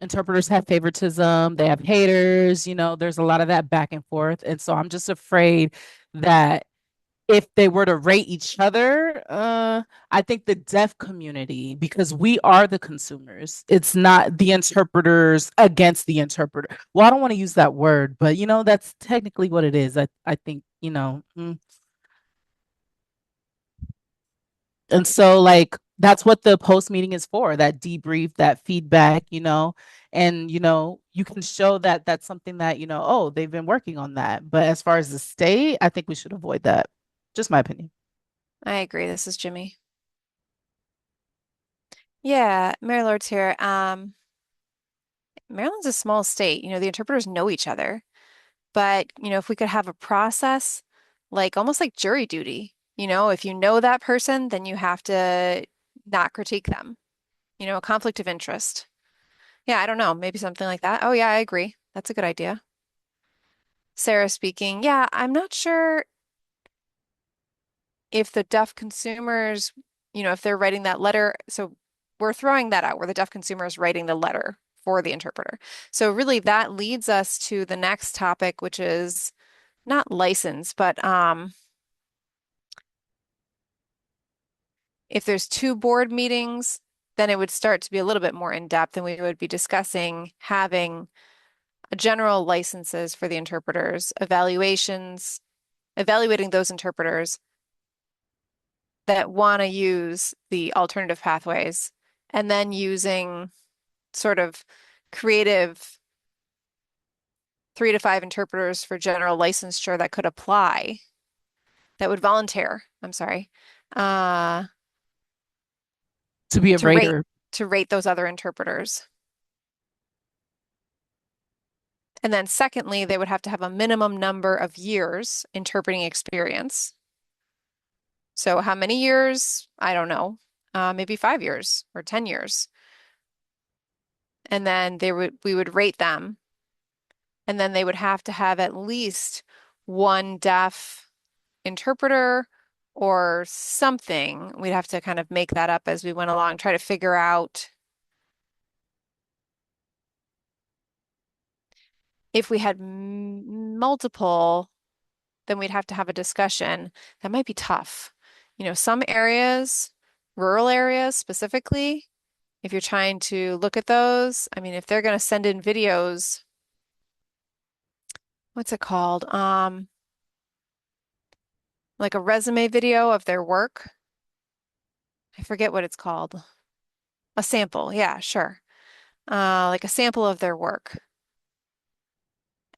Interpreters have favoritism, they have haters, there's a lot of that back and forth. And so I'm just afraid that if they were to rate each other, I think the deaf community, because we are the consumers, it's not the interpreters against the interpreter. Well, I don't want to use that word, but that's technically what it is. I think, and so like that's what the post meeting is for, that debrief, that feedback, and you can show that that's something that, oh, they've been working on that. But as far as the state, I think we should avoid that. Just my opinion. I agree. This is Jimmy. Yeah, Mary Lord's here. Maryland's a small state. The interpreters know each other. But, if we could have a process like almost like jury duty, if you know that person, then you have to not critique them, a conflict of interest. Yeah, I don't know, maybe something like that. Oh, yeah, I agree. That's a good idea. Sarah speaking. Yeah, I'm not sure if the deaf consumers, if they're writing that letter. So we're throwing that out where the deaf consumer is writing the letter for the interpreter. So really that leads us to the next topic, which is not license, but if there's two board meetings, then it would start to be a little bit more in depth, and we would be discussing having general licenses for the interpreters, evaluating those interpreters that want to use the alternative pathways, and then using sort of creative 3 to 5 interpreters for general licensure that could apply, that would volunteer, I'm sorry, uh, To be a to rate rater. to rate those other interpreters. And then secondly, they would have to have a minimum number of years interpreting experience. So how many years? I don't know. Maybe 5 years or 10 years. And then we would rate them. And then they would have to have at least one deaf interpreter or something. We'd have to kind of make that up as we went along, try to figure out if we had multiple, then we'd have to have a discussion. That might be tough. Some areas, rural areas specifically, if you're trying to look at those, I mean, if they're going to send in videos, what's it called? Like a resume video of their work. I forget what it's called. A sample. Yeah, sure. Like a sample of their work.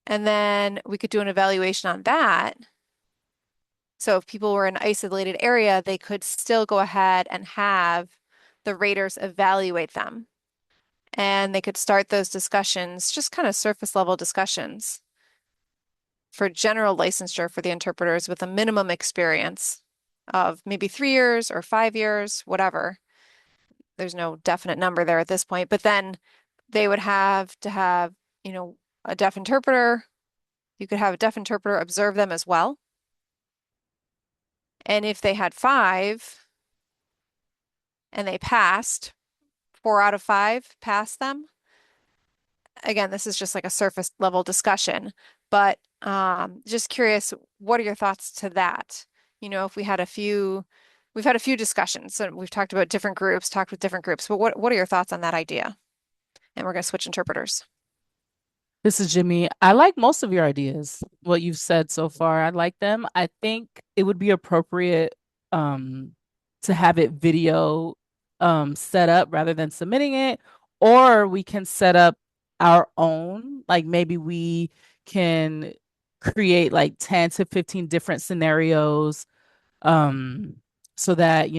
And then we could do an evaluation on that. So if people were in an isolated area, they could still go ahead and have the raters evaluate them. And they could start those discussions, just kind of surface level discussions for general licensure for the interpreters with a minimum experience of maybe 3 years or 5 years, whatever. There's no definite number there at this point, but then they would have to have, a deaf interpreter. You could have a deaf interpreter observe them as well. And if they had 5 and they passed, 4 out of 5 passed them. Again, this is just like a surface level discussion, but just curious, what are your thoughts to that? If we've had a few discussions, and we've talked about different groups, talked with different groups, but what are your thoughts on that idea? And we're going to switch interpreters. This is Jimmy. I like most of your ideas, what you've said so far. I like them. I think it would be appropriate to have it video set up rather than submitting it, or we can set up our own. Like maybe we can create like 10 to 15 different scenarios um so that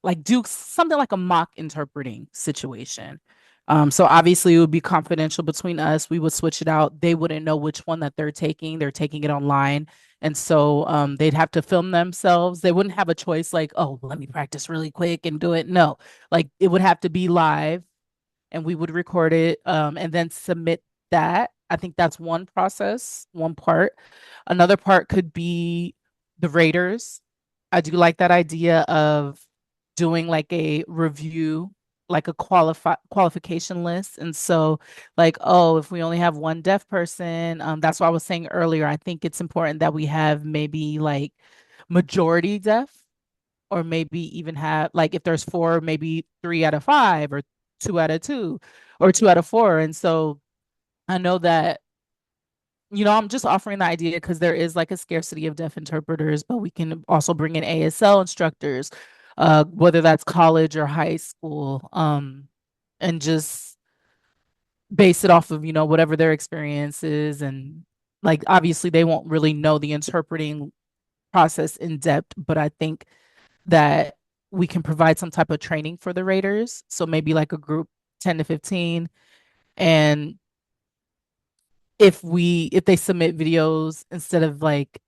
like do something like a mock interpreting situation. So obviously it would be confidential between us. We would switch it out. They wouldn't know which one that they're taking it online, and so they'd have to film themselves. They wouldn't have a choice like, oh, let me practice really quick and do it. No, like it would have to be live, and we would record it and then submit that. I think that's one process, one part. Another part could be the raters. I do like that idea of doing like a review, like a qualification list. And so, like, oh, if we only have one deaf person, that's what I was saying earlier. I think it's important that we have maybe like majority deaf, or maybe even have like if there's 4, maybe 3 out of 5, or 2 out of 2, or 2 out of 4. And so I know that I'm just offering the idea because there is like a scarcity of deaf interpreters, but we can also bring in ASL instructors, whether that's college or high school, and just base it off of, whatever their experience is. And like, obviously, they won't really know the interpreting process in depth, but I think that we can provide some type of training for the raters. So maybe like a group 10 to 15. And if they submit videos instead of like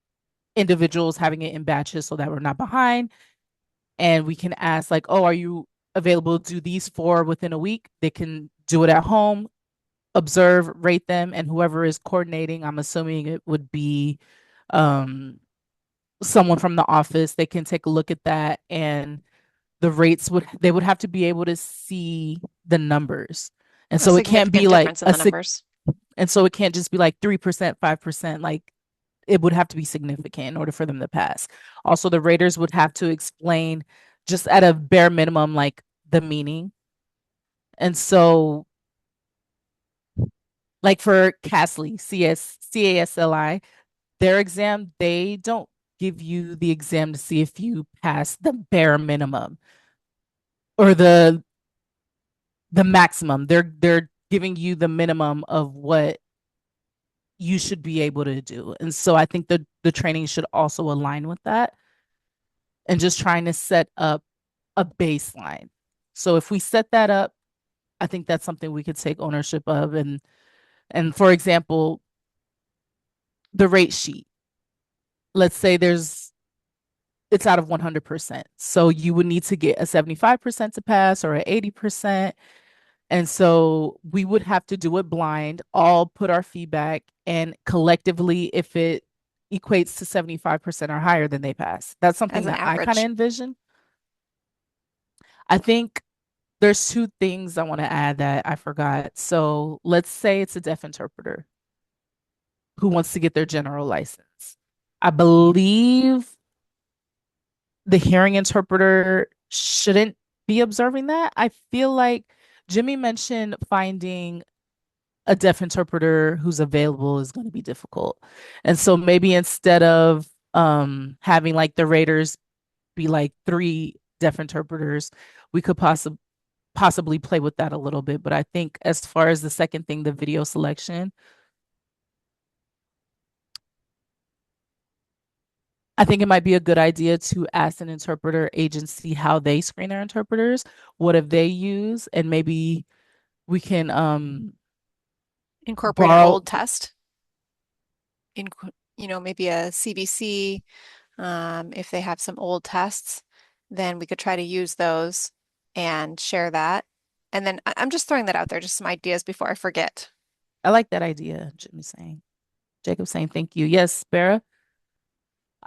individuals having it in batches so that we're not behind, and we can ask like, oh, are you available to do these 4 within a week? They can do it at home, observe, rate them, and whoever is coordinating, I'm assuming it would be someone from the office. They can take a look at that, and the rates they would have to be able to see the numbers. And A so it can't be significant like difference in the numbers. and so it can't just be like 3%, 5%. Like it would have to be significant in order for them to pass. Also, the raters would have to explain just at a bare minimum, like the meaning. And so, like for CASLI, CASLI, their exam, they don't give you the exam to see if you pass the bare minimum or the maximum. They're giving you the minimum of what you should be able to do. And so I think the training should also align with that, and just trying to set up a baseline. So if we set that up, I think that's something we could take ownership of. And for example, the rate sheet. Let's say it's out of 100%. So you would need to get a 75% to pass or an 80%. And so we would have to do it blind, all put our feedback, and collectively, if it equates to 75% or higher, then they pass. That's something as an that I kind of average. envision. I think there's two things I want to add that I forgot. So let's say it's a deaf interpreter who wants to get their general license. I believe the hearing interpreter shouldn't be observing that. I feel like Jimmy mentioned finding a deaf interpreter who's available is going to be difficult. And so maybe instead of having like the raters be like three deaf interpreters, we could possibly play with that a little bit. But I think as far as the second thing, the video selection, I think it might be a good idea to ask an interpreter agency how they screen their interpreters, what have they use, and maybe we can Incorporate an borrow. old test in, maybe a CBC. If they have some old tests, then we could try to use those and share that. And then I'm just throwing that out there, just some ideas before I forget. I like that idea, Jimmy saying. Jacob saying thank you. Yes, Spera.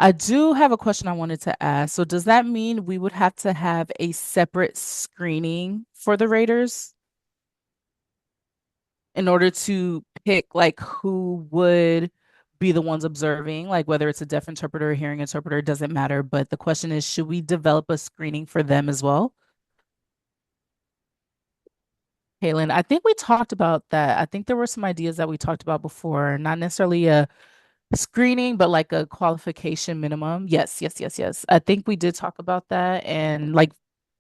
I do have a question I wanted to ask. So does that mean we would have to have a separate screening for the raters in order to pick like who would be the ones observing, like whether it's a deaf interpreter or hearing interpreter, it doesn't matter. But the question is, should we develop a screening for them as well? Kaylin, I think we talked about that. I think there were some ideas that we talked about before, not necessarily a screening, but like a qualification minimum. Yes, yes, yes, yes. I think we did talk about that. And like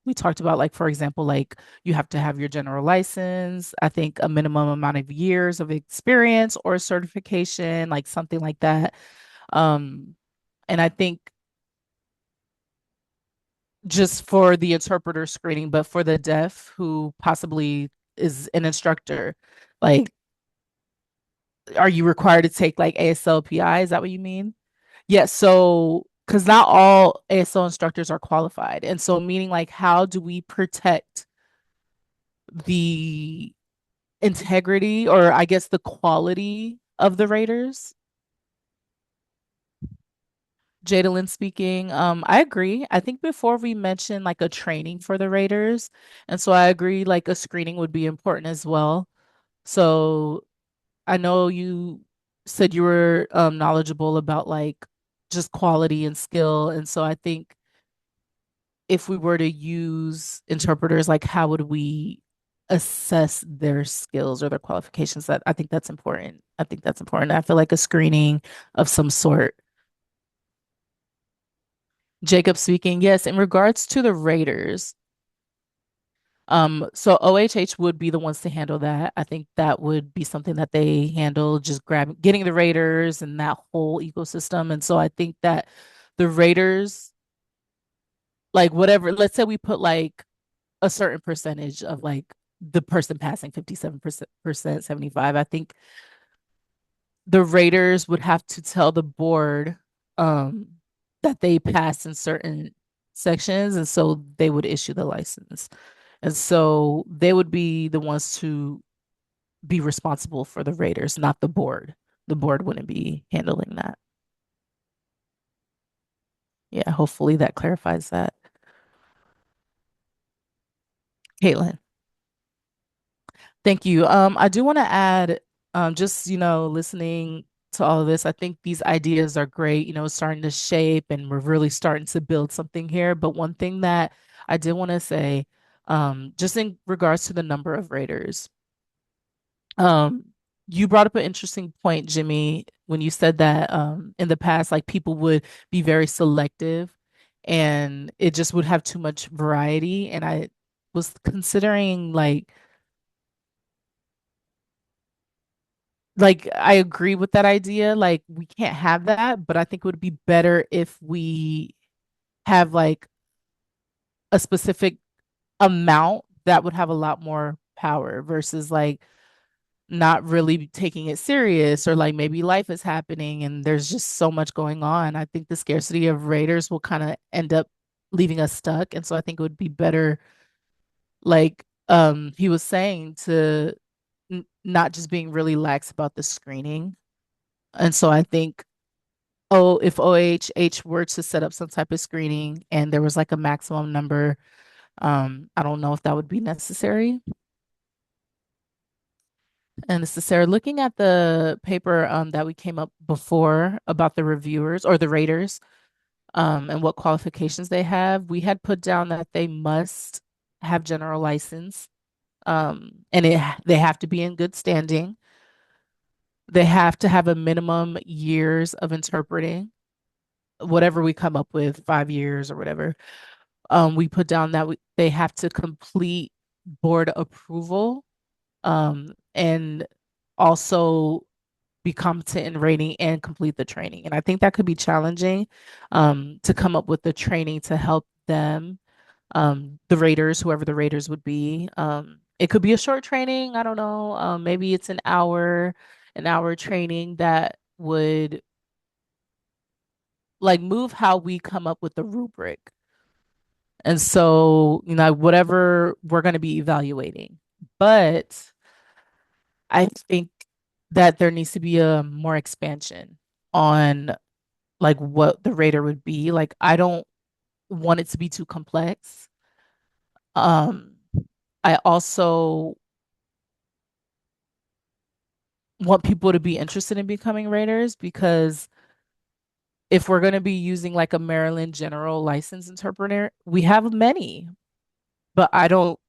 we talked about, like, for example, like you have to have your general license, I think a minimum amount of years of experience or certification, like something like that. Um, and I think just for the interpreter screening, but for the deaf who possibly is an instructor, like, are you required to take like ASLPI? Is that what you mean? Yes, so because not all ASL instructors are qualified. And so meaning like how do we protect the integrity or I guess the quality of the raters? Jadalyn speaking. I agree. I think before we mentioned like a training for the raters, and so I agree like a screening would be important as well. So I know you said you were knowledgeable about like just quality and skill, and so I think if we were to use interpreters, like how would we assess their skills or their qualifications? That I think that's important. I think that's important. I feel like a screening of some sort. Jacob speaking, yes, in regards to the raters, so OHH would be the ones to handle that. I think that would be something that they handle, just grabbing, getting the raters and that whole ecosystem. And so I think that the raters, like whatever, let's say we put like a certain percentage of like the person passing 57%, 75. I think the raters would have to tell the board um that they passed in certain sections, and so they would issue the license. And so they would be the ones to be responsible for the raters, not the board. The board wouldn't be handling that. Yeah, hopefully that clarifies that. Caitlin. Thank you. I do want to add, just, listening to all of this, I think these ideas are great, starting to shape and we're really starting to build something here. But one thing that I did want to say, just in regards to the number of raters, um, you brought up an interesting point, Jimmy, when you said that in the past, like people would be very selective and it just would have too much variety. And I was considering like I agree with that idea. Like we can't have that, but I think it would be better if we have like a specific amount that would have a lot more power versus like not really taking it serious or like maybe life is happening and there's just so much going on. I think the scarcity of raiders will kind of end up leaving us stuck. And so I think it would be better, like he was saying, to not just being really lax about the screening. And so I think if OHH were to set up some type of screening and there was like a maximum number, I don't know if that would be necessary. And necessary. Looking at the paper that we came up before about the reviewers or the raters, and what qualifications they have, we had put down that they must have general license, and they have to be in good standing. They have to have a minimum years of interpreting, whatever we come up with, 5 years or whatever. We put down that they have to complete board approval, and also be competent in rating and complete the training. And I think that could be challenging, to come up with the training to help them, the raters, whoever the raters would be. It could be a short training. I don't know. Maybe it's an hour training that would like move how we come up with the rubric. And so, whatever we're going to be evaluating. But I think that there needs to be a more expansion on like what the rater would be. Like I don't want it to be too complex. Um, I also want people to be interested in becoming raters because if we're going to be using like a Maryland General License Interpreter, we have many, but I don't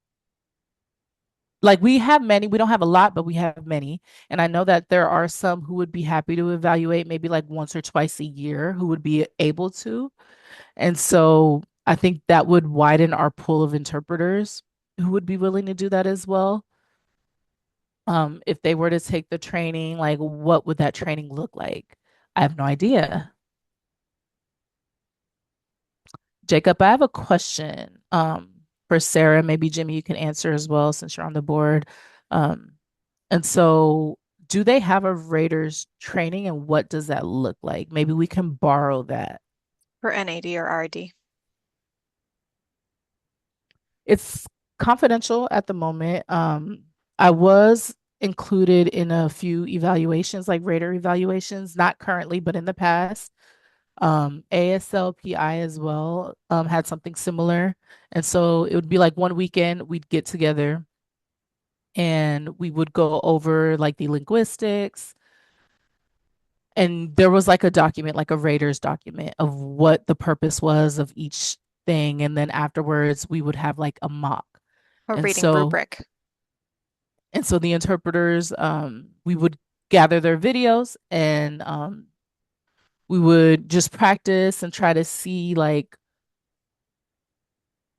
like we have many. We don't have a lot, but we have many. And I know that there are some who would be happy to evaluate maybe like once or twice a year who would be able to. And so I think that would widen our pool of interpreters who would be willing to do that as well. If they were to take the training, like what would that training look like? I have no idea. Jacob, I have a question for Sarah. Maybe Jimmy, you can answer as well since you're on the board. Um, and so do they have a Raiders training and what does that look like? Maybe we can borrow that. For NAD or RD. It's confidential at the moment. I was included in a few evaluations, like Raider evaluations, not currently, but in the past. ASLPI as well, had something similar. And so it would be like one weekend we'd get together and we would go over like the linguistics. And there was like a document, like a Raiders document of what the purpose was of each thing. And then afterwards we would have like a mock. A And rating so rubric. the interpreters, we would gather their videos and we would just practice and try to see like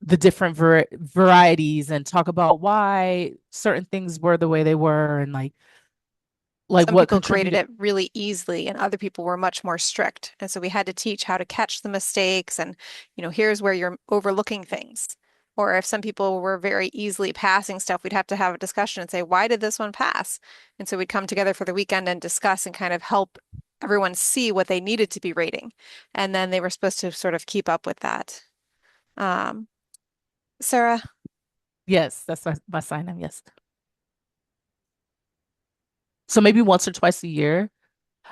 the different varieties and talk about why certain things were the way they were and like Some what people graded contributed. it really easily and other people were much more strict. And so we had to teach how to catch the mistakes and, here's where you're overlooking things. Or if some people were very easily passing stuff, we'd have to have a discussion and say, why did this one pass? And so we'd come together for the weekend and discuss and kind of help everyone see what they needed to be rating. And then they were supposed to sort of keep up with that. Um, Sarah, Yes, that's my sign in, yes. So maybe once or twice a year.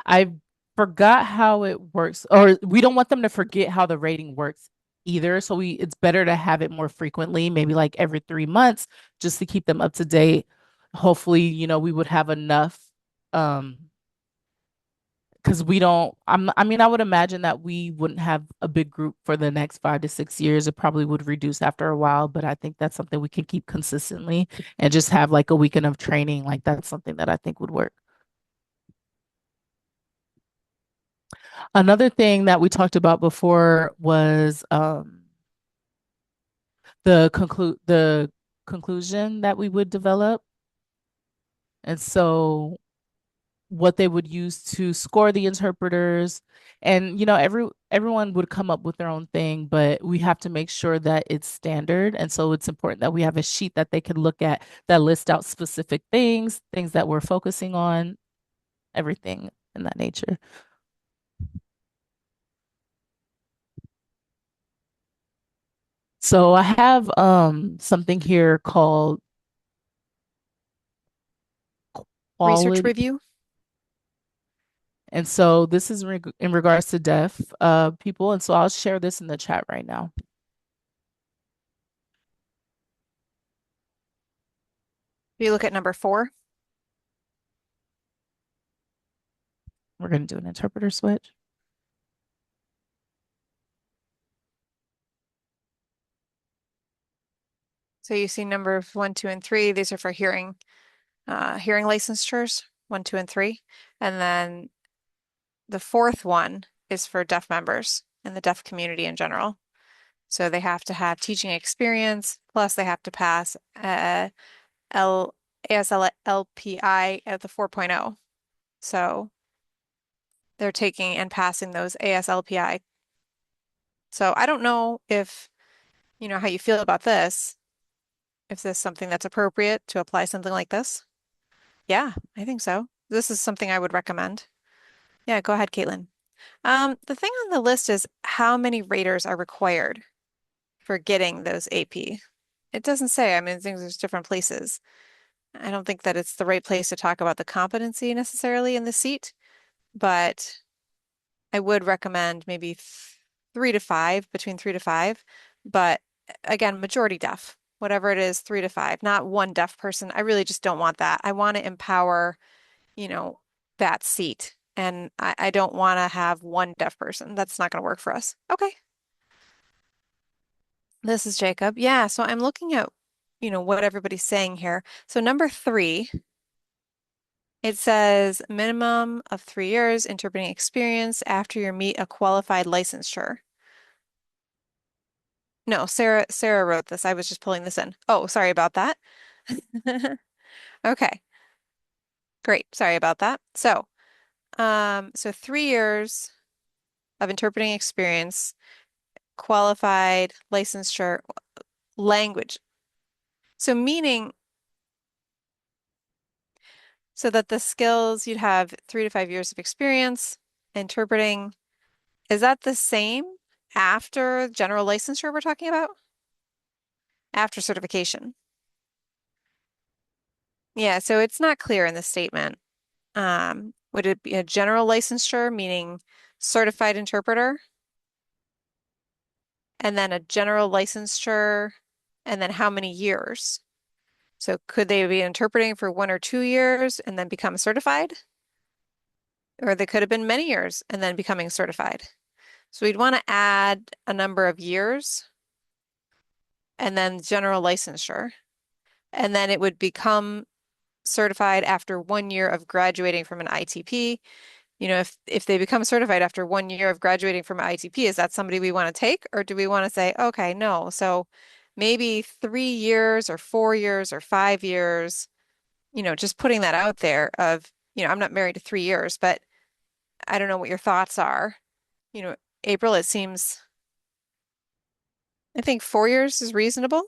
I forgot how it works, or we don't want them to forget how the rating works either. So it's better to have it more frequently, maybe like every 3 months, just to keep them up to date. Hopefully, we would have enough. Because we don't, I mean, I would imagine that we wouldn't have a big group for the next 5 to 6 years. It probably would reduce after a while, but I think that's something we can keep consistently and just have like a weekend of training. Like that's something that I think would work. Another thing that we talked about before was the conclusion that we would develop. And so what they would use to score the interpreters, and everyone would come up with their own thing, but we have to make sure that it's standard. And so it's important that we have a sheet that they can look at that list out specific things that we're focusing on, everything in that nature. So I have something here called research quality. review. And so this is in regards to deaf people. And so I'll share this in the chat right now. You look at number 4. We're going to do an interpreter switch. So you see numbers 1, 2, and 3. These are for hearing licensures, 1, 2, and 3. And then the fourth one is for deaf members and the deaf community in general. So they have to have teaching experience, plus they have to pass L ASLPI at the 4.0. So they're taking and passing those ASLPI. So I don't know if you know how you feel about this. If this is something that's appropriate to apply something like this. Yeah, I think so. This is something I would recommend. Yeah, go ahead, Caitlin. The thing on the list is how many raters are required for getting those AP. It doesn't say. I mean, I think there's different places. I don't think that it's the right place to talk about the competency necessarily in the seat, but I would recommend maybe 3 to 5, between 3 to 5. But again, majority deaf, whatever it is, 3 to 5, not one deaf person. I really just don't want that. I want to empower, you know, that seat. And I don't want to have one deaf person. That's not going to work for us. Okay. This is Jacob. Yeah, so I'm looking at, what everybody's saying here. So number 3, it says minimum of 3 years interpreting experience after you meet a qualified licensure. No, Sarah wrote this. I was just pulling this in. Oh, sorry about that. Okay, great. Sorry about that. So 3 years of interpreting experience, qualified licensure, language. So meaning so that the skills you'd have 3 to 5 years of experience interpreting, is that the same after general licensure we're talking about? After certification. Yeah, so it's not clear in the statement. Would it be a general licensure, meaning certified interpreter, and then a general licensure, and then how many years? So could they be interpreting for 1 or 2 years and then become certified? Or they could have been many years and then becoming certified. So we'd want to add a number of years and then general licensure. And then it would become certified after 1 year of graduating from an ITP. If they become certified after 1 year of graduating from ITP, is that somebody we want to take, or do we want to say, okay, no, so maybe 3 years or 4 years or 5 years, just putting that out there of, I'm not married to 3 years, but I don't know what your thoughts are. April, I think 4 years is reasonable.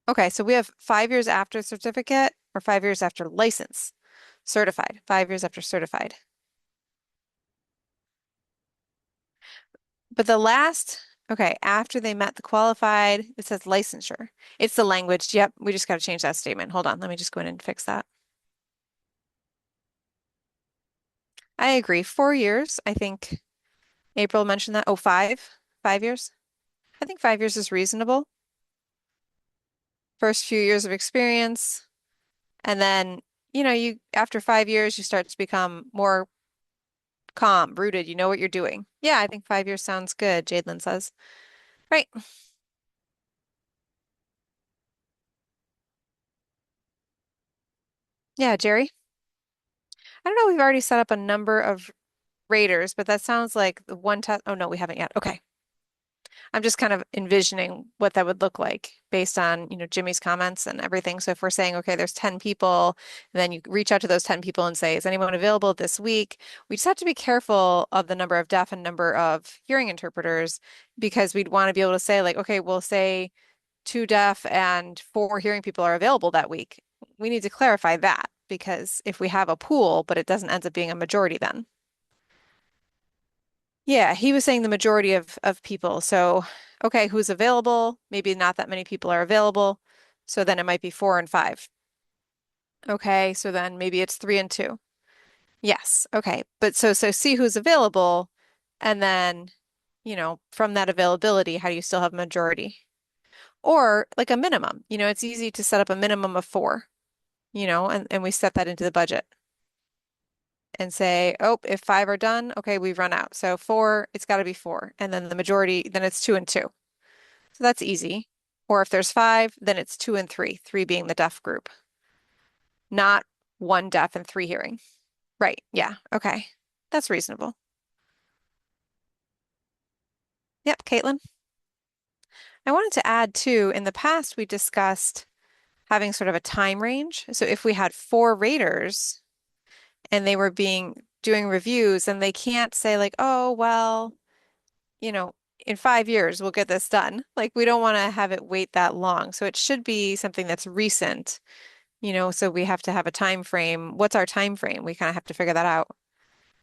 Okay, so we have 5 years after certificate or 5 years after license, certified, 5 years after certified. But okay, after they met the qualified, it says licensure. It's the language. Yep, we just got to change that statement. Hold on, let me just go in and fix that. I agree. 4 years. I think April mentioned that. Oh, 5 years. I think 5 years is reasonable. First few years of experience. And then, you after 5 years, you start to become more calm, rooted. You know what you're doing. Yeah, I think 5 years sounds good, Jadelyn says. Right. Yeah, Jerry. I don't know, we've already set up a number of raters, but that sounds like the one test. Oh, no, we haven't yet. Okay. I'm just kind of envisioning what that would look like based on, Jimmy's comments and everything. So if we're saying, okay, there's 10 people, and then you reach out to those 10 people and say, is anyone available this week? We just have to be careful of the number of deaf and number of hearing interpreters because we'd want to be able to say like, okay, we'll say 2 deaf and 4 hearing people are available that week. We need to clarify that because if we have a pool, but it doesn't end up being a majority then. Yeah, he was saying the majority of people. So, okay, who's available? Maybe not that many people are available. So then it might be 4 and 5. Okay, so then maybe it's 3 and 2. Yes, okay. But so see who's available, and then, from that availability, how do you still have majority? Or like a minimum. It's easy to set up a minimum of 4, and we set that into the budget and say, oh, if 5 are done, okay, we've run out. So 4, it's got to be 4. And then the majority, then it's 2 and 2. So that's easy. Or if there's 5, then it's 2 and 3, 3 being the deaf group, not 1 deaf and 3 hearing. Right. Yeah. Okay. That's reasonable. Yep, Caitlin. I wanted to add too, in the past, we discussed having sort of a time range. So if we had 4 raters and they were doing reviews, and they can't say like, oh, well, you know, in 5 years we'll get this done. Like we don't want to have it wait that long. So it should be something that's recent, so we have to have a time frame. What's our time frame? We kind of have to figure that out.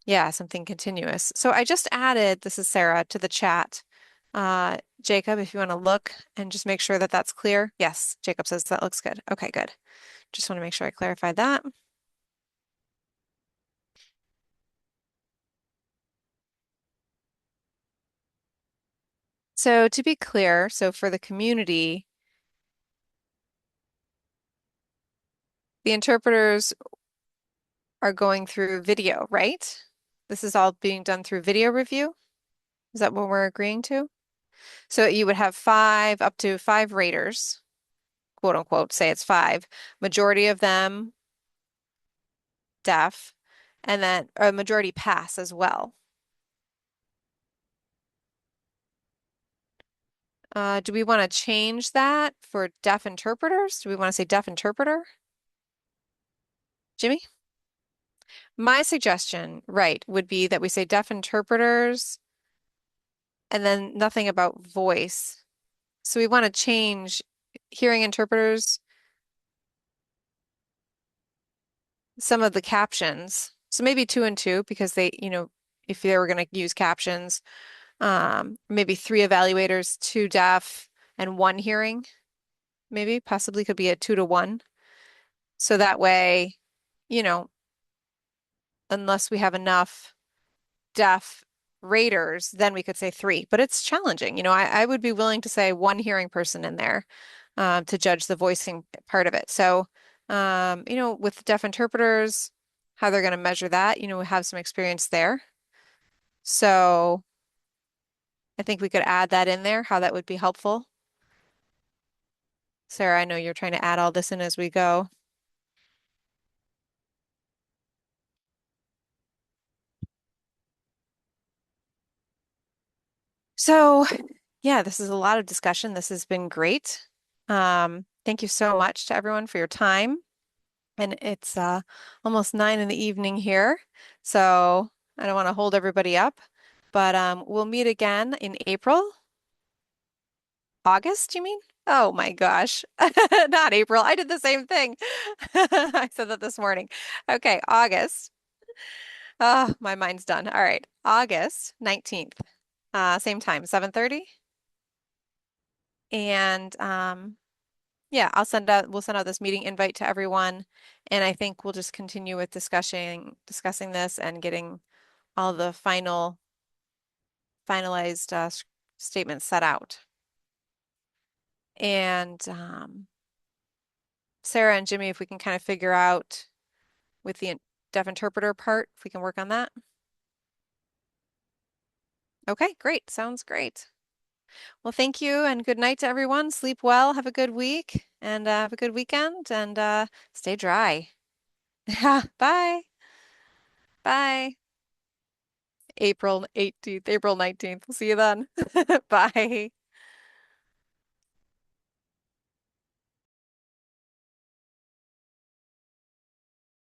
Yeah, something continuous. So I just added, this is Sarah, to the chat. Jacob, if you want to look and just make sure that that's clear. Yes, Jacob says that looks good. Okay, good. Just want to make sure I clarified that. So to be clear, so for the community, the interpreters are going through video, right? This is all being done through video review. Is that what we're agreeing to? So you would have up to 5 raters, quote unquote, say it's 5, majority of them deaf, and then a majority pass as well. Do we want to change that for deaf interpreters? Do we want to say deaf interpreter? Jimmy? My suggestion, right, would be that we say deaf interpreters and then nothing about voice. So we want to change hearing interpreters, some of the captions. So maybe 2 and 2 because they, if they were going to use captions, maybe 3 evaluators, 2 deaf and 1 hearing, maybe possibly could be a 2 to 1. So that way, you know, unless we have enough deaf raters, then we could say 3. But it's challenging. I would be willing to say 1 hearing person in there to judge the voicing part of it. So, with deaf interpreters, how they're going to measure that, we have some experience there. So I think we could add that in there, how that would be helpful. Sarah, I know you're trying to add all this in as we go. So, yeah, this is a lot of discussion. This has been great. Thank you so much to everyone for your time. And it's almost 9 in the evening here, so I don't want to hold everybody up. But we'll meet again in April. August, you mean? Oh my gosh. Not April. I did the same thing. I said that this morning. Okay, August. Oh, my mind's done. All right. August 19th. Same time, 7:30. And yeah, we'll send out this meeting invite to everyone, and I think we'll just continue with discussing this and getting all the finalized statements set out. And Sarah and Jimmy, if we can kind of figure out with the deaf interpreter part, if we can work on that. Okay, great. Sounds great. Well, thank you and good night to everyone. Sleep well, have a good week, and have a good weekend, and stay dry. Yeah, bye. Bye. April 18th, April 19th. We'll see you then. Bye.